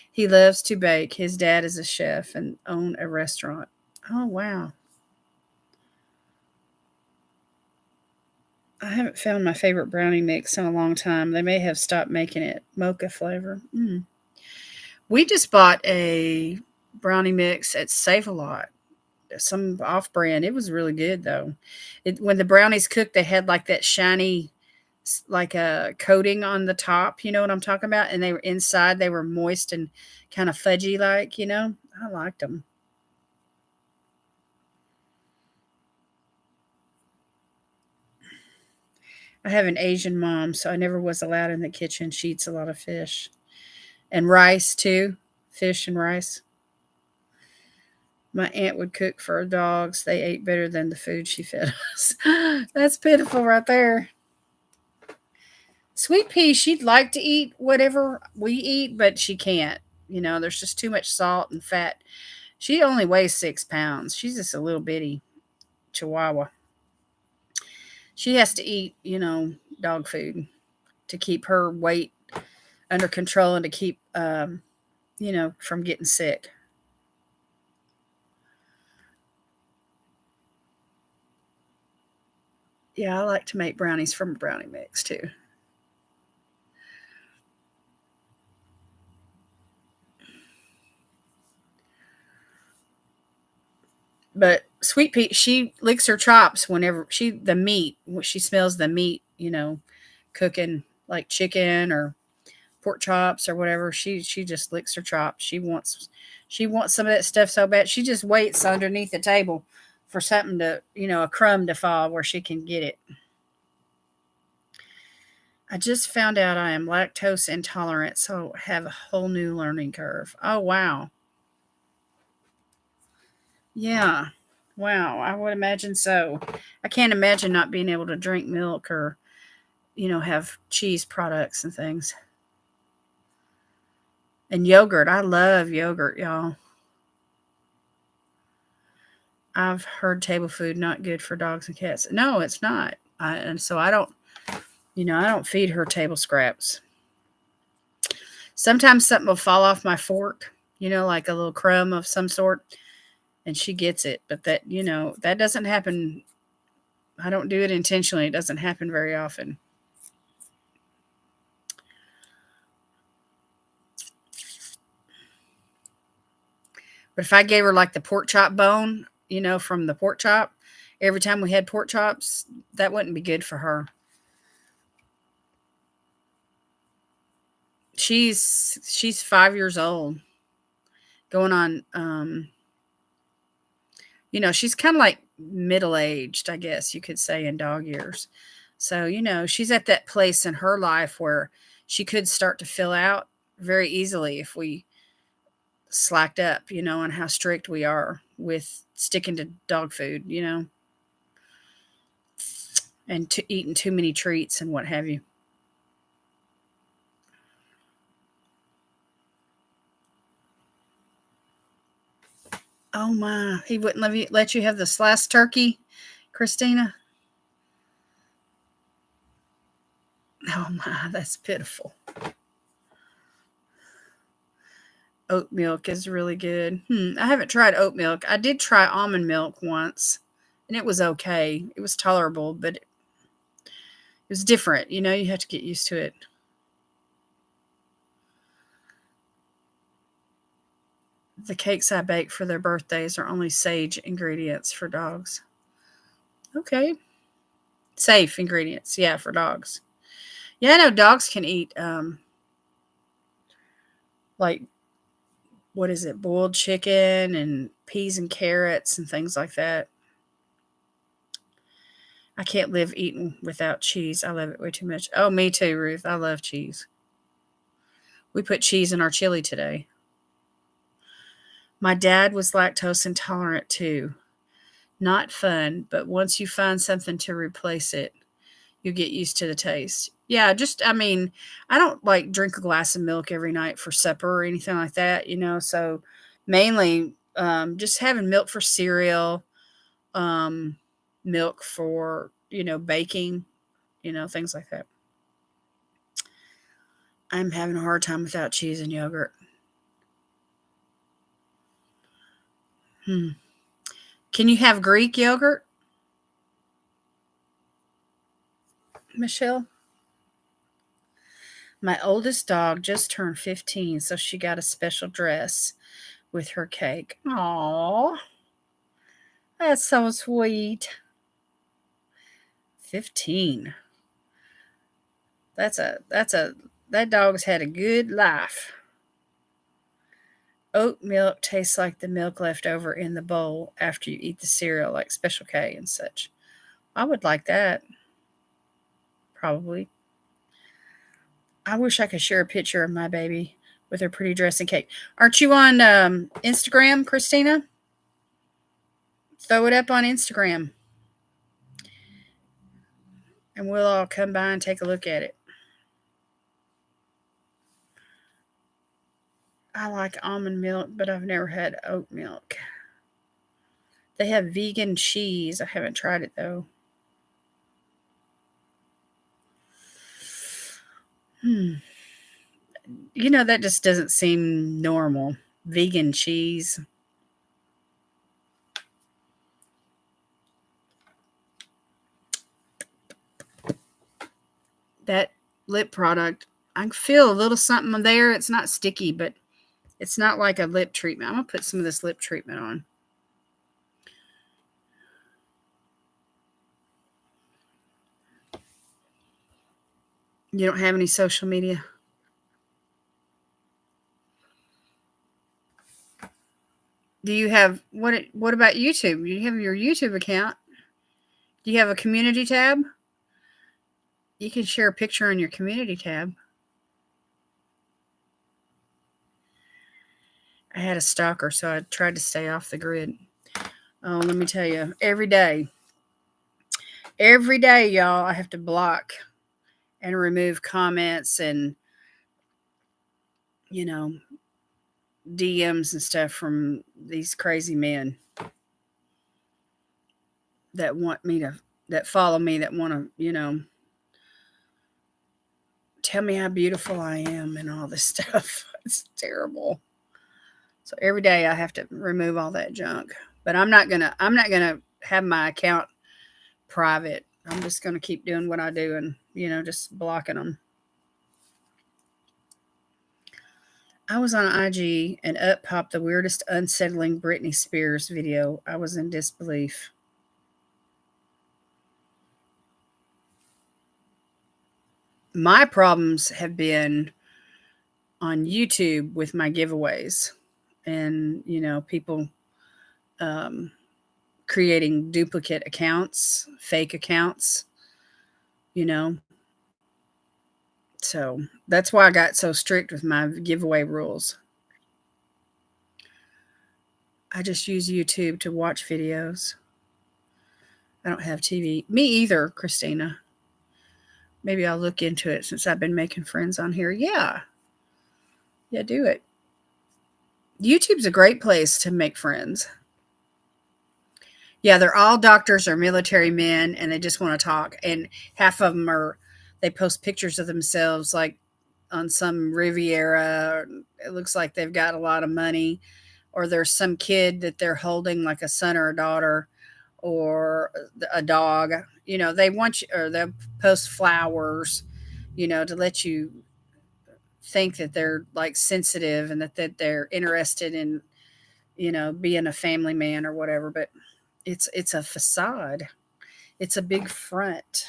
He loves to bake. His dad is a chef and own a restaurant. Oh, wow. I haven't found my favorite brownie mix in a long time. They may have stopped making it. Mocha flavor. We just bought a brownie mix at Save a Lot, some off brand. It was really good though. When the brownies cooked, they had like that shiny, like a coating on the top. You know what I'm talking about? And they were inside. They were moist and kind of fudgy, like you know. I liked them. I have an Asian mom, so I never was allowed in the kitchen. She eats a lot of fish and rice too, fish and rice. My aunt would cook for her dogs. They ate better than the food she fed us. That's pitiful right there. Sweet pea, she'd like to eat whatever we eat, but she can't. You know, there's just too much salt and fat. She only weighs 6 pounds. She's just a little bitty chihuahua. She has to eat, dog food to keep her weight under control and to keep, from getting sick. Yeah, I like to make brownies from a brownie mix too. But Sweet Pea, she licks her chops whenever the meat, when she smells the meat, cooking like chicken or pork chops or whatever. She just licks her chops. She wants some of that stuff so bad. She just waits underneath the table for something to, a crumb to fall where she can get it. I just found out I am lactose intolerant, so I have a whole new learning curve. Oh wow. Yeah. Wow, I would imagine so. I can't imagine not being able to drink milk or, have cheese products and things. And yogurt. I love yogurt, y'all. I've heard table food not good for dogs and cats. No, it's not. And so I don't feed her table scraps. Sometimes something will fall off my fork, like a little crumb of some sort, and she gets it. But that doesn't happen. I don't do it intentionally. It doesn't happen very often. But if I gave her like the pork chop bone, from the pork chop, every time we had pork chops, that wouldn't be good for her. She's 5 years old, going on. She's kind of like middle aged, I guess you could say, in dog years. So she's at that place in her life where she could start to fill out very easily if we slacked up, on how strict we are with sticking to dog food, and to eating too many treats and what have you. Oh my, he wouldn't let you have the sliced turkey, Christina? Oh my, that's pitiful. Oat milk is really good. I haven't tried oat milk. I did try almond milk once, and it was okay. It was tolerable, but it was different. You have to get used to it. The cakes I bake for their birthdays are only sage ingredients for dogs. Okay. Safe ingredients, yeah, for dogs. Yeah, I know dogs can eat like, what is it, boiled chicken and peas and carrots and things like that. I can't live eating without cheese. I love it way too much. Oh, me too, Ruth. I love cheese. We put cheese in our chili today. My dad was lactose intolerant too. Not fun, but once you find something to replace it, you get used to the taste. Yeah, I don't like drink a glass of milk every night for supper or anything like that, so mainly just having milk for cereal, milk for, baking, things like that. I'm having a hard time without cheese and yogurt. Can you have Greek yogurt, Michelle? My oldest dog just turned 15, so she got a special dress with her cake. Aww. That's so sweet. 15. That dog's had a good life. Oat milk tastes like the milk left over in the bowl after you eat the cereal, like Special K and such. I would like that. Probably. I wish I could share a picture of my baby with her pretty dress and cake. Aren't you on Instagram, Christina? Throw it up on Instagram, and we'll all come by and take a look at it. I like almond milk, but I've never had oat milk. They have vegan cheese. I haven't tried it, though. That just doesn't seem normal. Vegan cheese. That lip product, I can feel a little something there. It's not sticky, but it's not like a lip treatment. I'm going to put some of this lip treatment on. You don't have any social media? Do you have, what about YouTube? You have your YouTube account. Do you have a community tab? You can share a picture on your community tab. I had a stalker, so I tried to stay off the grid. Oh, let me tell you, every day, y'all, I have to block and remove comments and, DMs and stuff from these crazy men that follow me, that want to, tell me how beautiful I am and all this stuff. It's terrible. So every day I have to remove all that junk. But I'm not gonna have my account private. I'm just gonna keep doing what I do and, just blocking them. I was on IG and up popped the weirdest unsettling Britney Spears video. I was in disbelief. My problems have been on YouTube with my giveaways and, people um, creating duplicate accounts, fake accounts, you know. So that's why I got so strict with my giveaway rules. I just use YouTube to watch videos. I don't have TV. Me either, Christina. Maybe I'll look into it since I've been making friends on here. Yeah. Yeah, do it. YouTube's a great place to make friends. Yeah, they're all doctors or military men and they just want to talk. And half of them they post pictures of themselves like on some Riviera. It looks like they've got a lot of money. Or there's some kid that they're holding, like a son or a daughter or a dog. They want you, or they'll post flowers, to let you think that they're like sensitive and that they're interested in, being a family man or whatever. But it's a facade. It's a big front.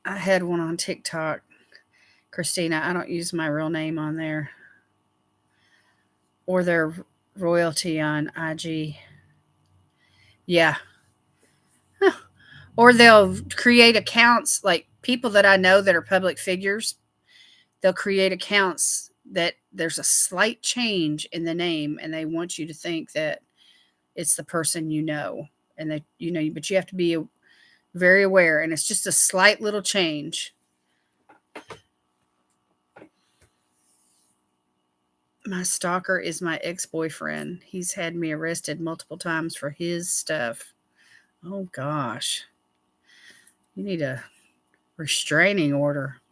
I had one on TikTok, Christina. I don't use my real name on there or their royalty on IG. Yeah. Huh. Or they'll create accounts like people that I know that are public figures. They'll create accounts that there's a slight change in the name and they want you to think that it's the person you know. And they, but you have to be very aware. And it's just a slight little change. My stalker is my ex-boyfriend. He's had me arrested multiple times for his stuff. Oh gosh. You need a restraining order.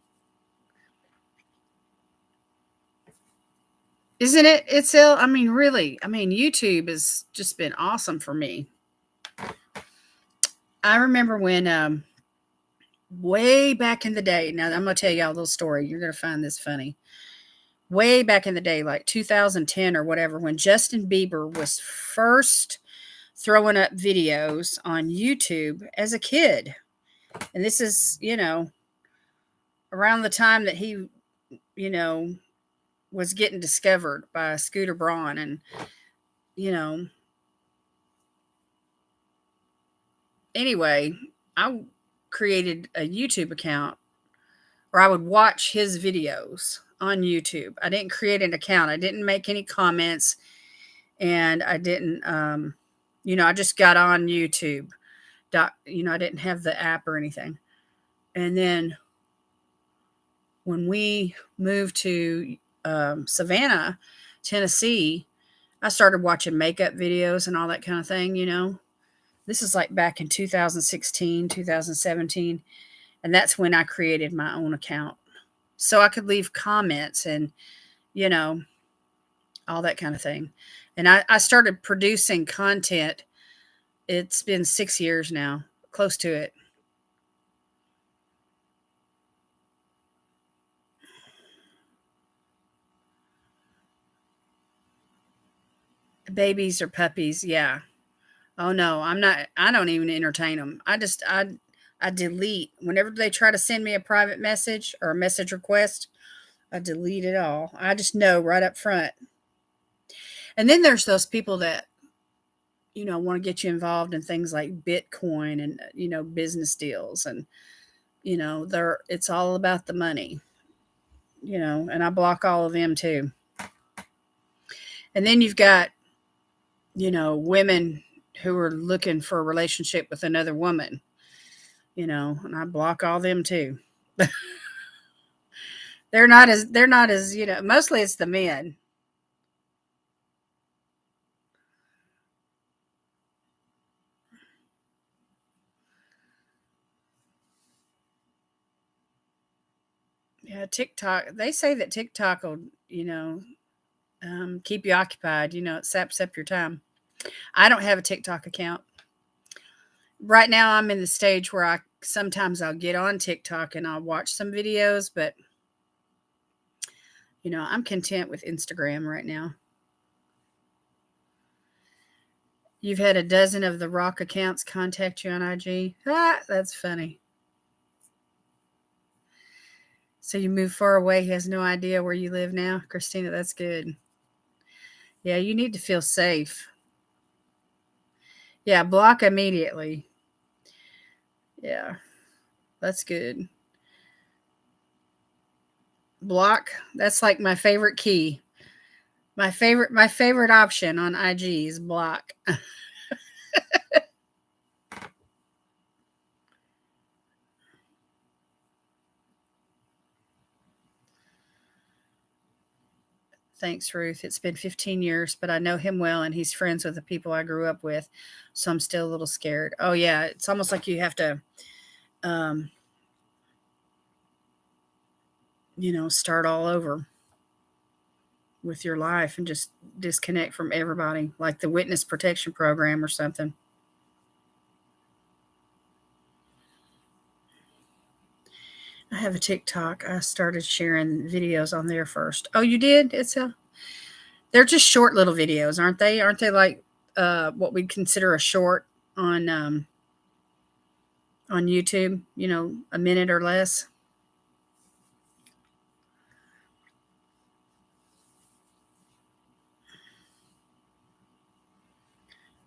Isn't it? I mean, really. I mean, YouTube has just been awesome for me. I remember when way back in the day. Now I'm going to tell y'all a little story. You're going to find this funny. Way back in the day, like 2010 or whatever, when Justin Bieber was first throwing up videos on YouTube as a kid. And this is, around the time that he, was getting discovered by Scooter Braun. And, anyway, I created a YouTube account or I would watch his videos on YouTube. I didn't create an account. I didn't make any comments and I didn't, I just got on YouTube. I didn't have the app or anything. And then when we moved to Savannah, Tennessee, I started watching makeup videos and all that kind of thing, This is like back in 2016, 2017. And that's when I created my own account. So I could leave comments and, all that kind of thing. And I started producing content. It's been 6 years now, close to it. Babies or puppies, yeah. Oh no, I don't even entertain them. I delete whenever they try to send me a private message or a message request. I delete it all. I just know right up front. And then there's those people that want to get you involved in things like Bitcoin and business deals and it's all about the money. And I block all of them too. And then you've got women who are looking for a relationship with another woman, and I block all them too. They're not as, mostly it's the men. Yeah, TikTok, they say that TikTok will, keep you occupied, it saps up your time. I don't have a TikTok account. right now I'm in the stage where sometimes I'll get on TikTok and I'll watch some videos, but I'm content with Instagram right now. You've had a dozen of the rock accounts contact you on IG. That's funny. So you move far away. He has no idea where you live now. Christina, that's good. Yeah, you need to feel safe. Yeah, block immediately. Yeah, that's good. Block. That's like my favorite key. My favorite option on IG is block. Thanks, Ruth. It's been 15 years, but I know him well and he's friends with the people I grew up with. So I'm still a little scared. Oh, yeah. It's almost like you have to, um, start all over with your life and just disconnect from everybody, like the witness protection program or something. I have a TikTok. I started sharing videos on there first. Oh, you did? They're just short little videos, aren't they? Aren't they like what we'd consider a short on YouTube? A minute or less.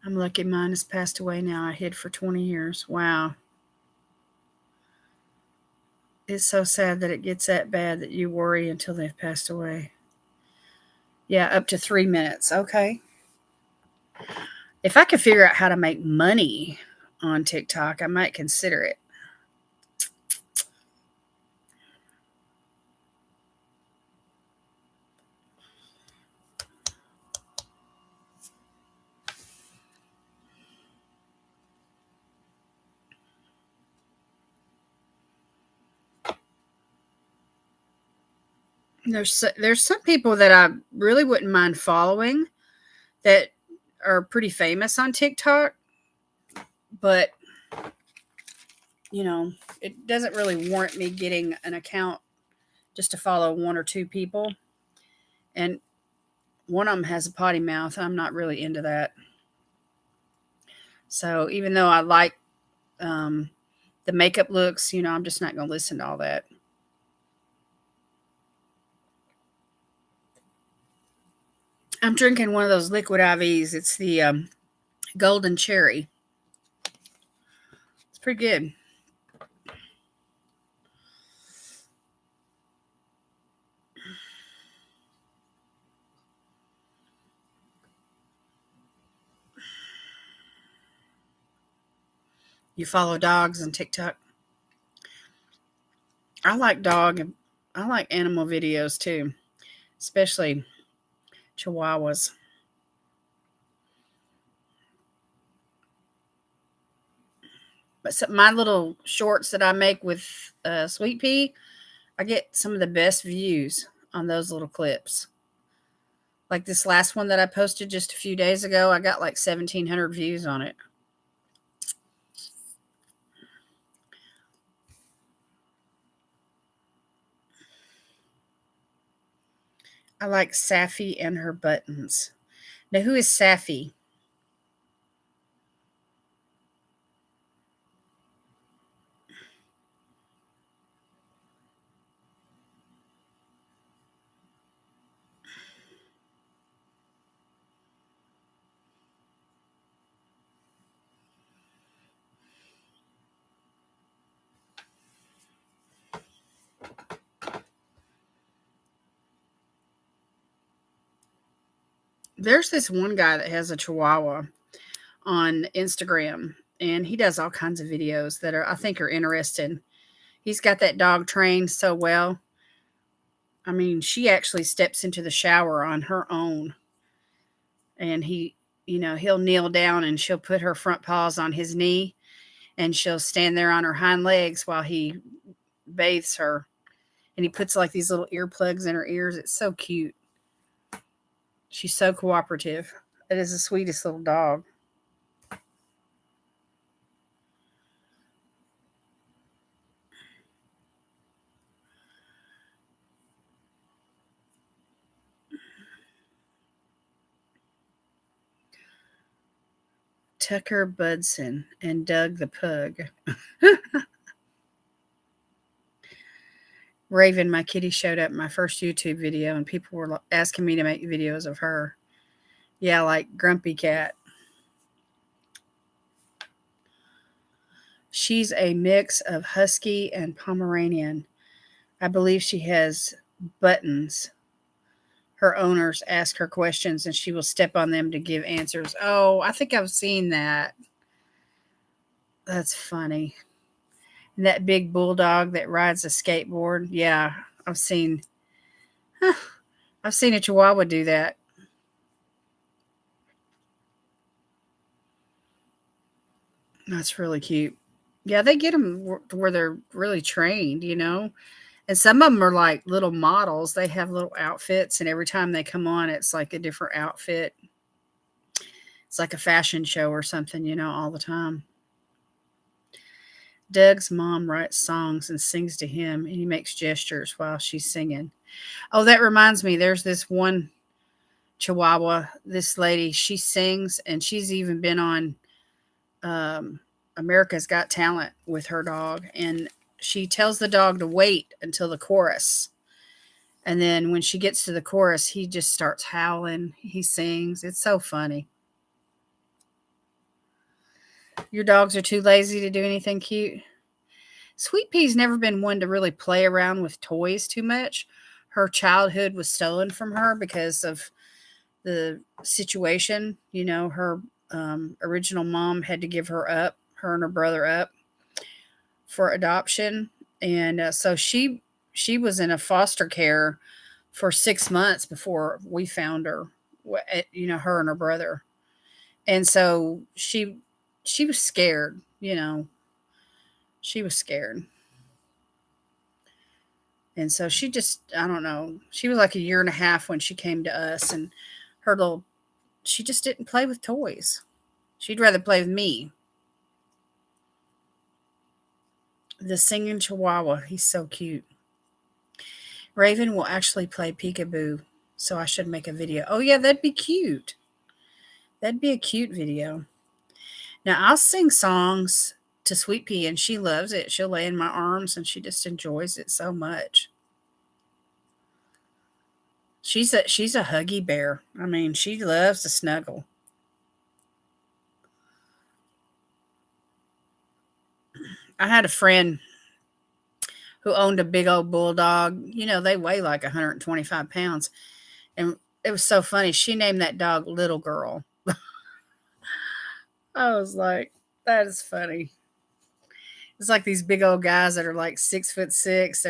I'm lucky mine has passed away now. I hid for 20 years. Wow. It's so sad that it gets that bad that you worry until they've passed away. Yeah, up to 3 minutes. Okay. If I could figure out how to make money on TikTok, I might consider it. There's some people that I really wouldn't mind following that are pretty famous on TikTok, but it doesn't really warrant me getting an account just to follow one or two people. And one of them has a potty mouth. I'm not really into that. So even though I like the makeup looks, I'm just not going to listen to all that. I'm drinking one of those liquid IVs. It's the golden cherry. It's pretty good. You follow dogs on TikTok? I like animal videos too, especially chihuahuas. But my little shorts that I make with Sweet Pea, I get some of the best views on those little clips. Like this last one that I posted just a few days ago, I got like 1,700 views on it. I like Safi and her buttons. Now, who is Safi? There's this one guy that has a chihuahua on Instagram, and he does all kinds of videos that I think are interesting. He's got that dog trained so well. I mean, she actually steps into the shower on her own, and he'll kneel down and she'll put her front paws on his knee, and she'll stand there on her hind legs while he bathes her. And he puts like these little earplugs in her ears. It's so cute. She's so cooperative. It is the sweetest little dog. Tucker Budson and Doug the Pug. Raven, my kitty, showed up in my first YouTube video, and people were asking me to make videos of her. Yeah, like Grumpy Cat. She's a mix of Husky and Pomeranian. I believe she has buttons. Her owners ask her questions and she will step on them to give answers. Oh, I think I've seen that. That's funny. And that big bulldog that rides a skateboard. Yeah, I've seen I've seen a Chihuahua do that. That's really cute. Yeah, they get them to where they're really trained, you know. And some of them are like little models. They have little outfits, and every time they come on, it's like a different outfit. It's like a fashion show or something, you know, all the time. Doug's mom writes songs and sings to him, and he makes gestures while she's singing. Oh, that reminds me, there's this one Chihuahua, this lady, she sings, and she's even been on um, America's Got Talent with her dog, and she tells the dog to wait until the chorus. And then when she gets to the chorus, he just starts howling. He sings. It's so funny. Your dogs are too lazy to do anything cute. Sweet Pea's never been one to really play around with toys too much. Her childhood was stolen from her because of the situation. You know, her original mom had to give her and her brother up for adoption. And so she was in a foster care for 6 months before we found her, you know, her and her brother. And so she was scared, you know, she was scared. And so she just, I don't know, she was like a year and a half when she came to us, and her little, she just didn't play with toys. She'd rather play with me. The singing Chihuahua, he's so cute. Raven will actually play peekaboo, so I should make a video. Oh, yeah, that'd be cute. That'd be a cute video. Now, I'll sing songs to Sweet Pea, and she loves it. She'll lay in my arms, and she just enjoys it so much. She's a huggy bear. I mean, she loves to snuggle. I had a friend who owned a big old bulldog. You know, they weigh like 125 pounds. And it was so funny. She named that dog Little Girl. I was like, that is funny. It's like these big old guys that are like 6'6".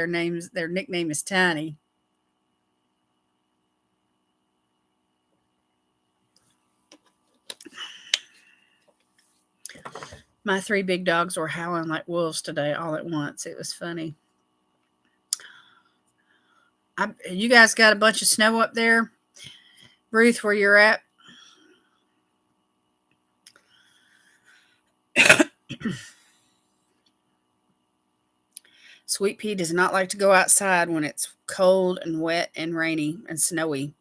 Their nickname is Tiny. My 3 big dogs were howling like wolves today all at once. It was funny. You guys got a bunch of snow up there, Ruth, where you're at? Sweet Pea does not like to go outside when it's cold and wet and rainy and snowy.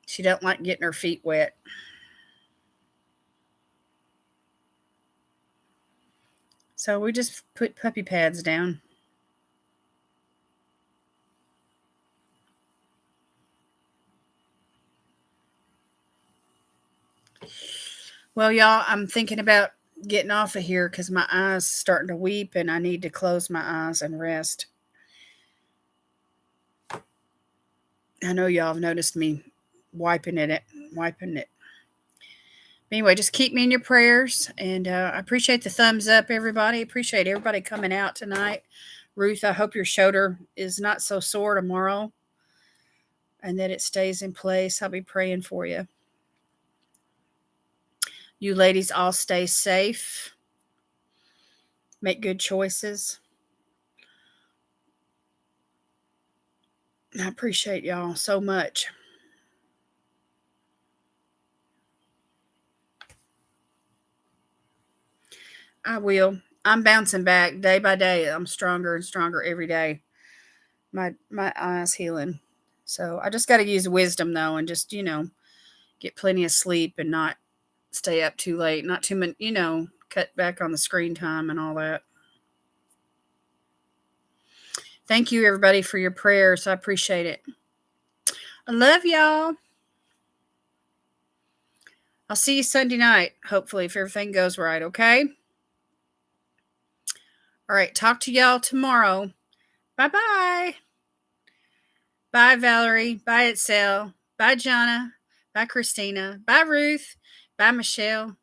She don't like getting her feet wet. So we just put puppy pads down. Well, y'all, I'm thinking about getting off of here because my eyes starting to weep and I need to close my eyes and rest. I know y'all have noticed me wiping it. Anyway, just keep me in your prayers, and I appreciate the thumbs up, everybody. Appreciate everybody coming out tonight. Ruth, I hope your shoulder is not so sore tomorrow and that it stays in place. I'll be praying for you. You ladies all stay safe. Make good choices. I appreciate y'all so much. I will. I'm bouncing back day by day. I'm stronger and stronger every day. My eyes healing. So I just got to use wisdom though, and just get plenty of sleep and not stay up too late. Not too many, cut back on the screen time and all that. Thank you, everybody, for your prayers. I appreciate it. I love y'all. I'll see you Sunday night, hopefully, if everything goes right, okay? All right, talk to y'all tomorrow. Bye-bye. Bye, Valerie. Bye, Itzel. Bye, Jonna. Bye, Christina. Bye, Ruth. Bye, Michelle.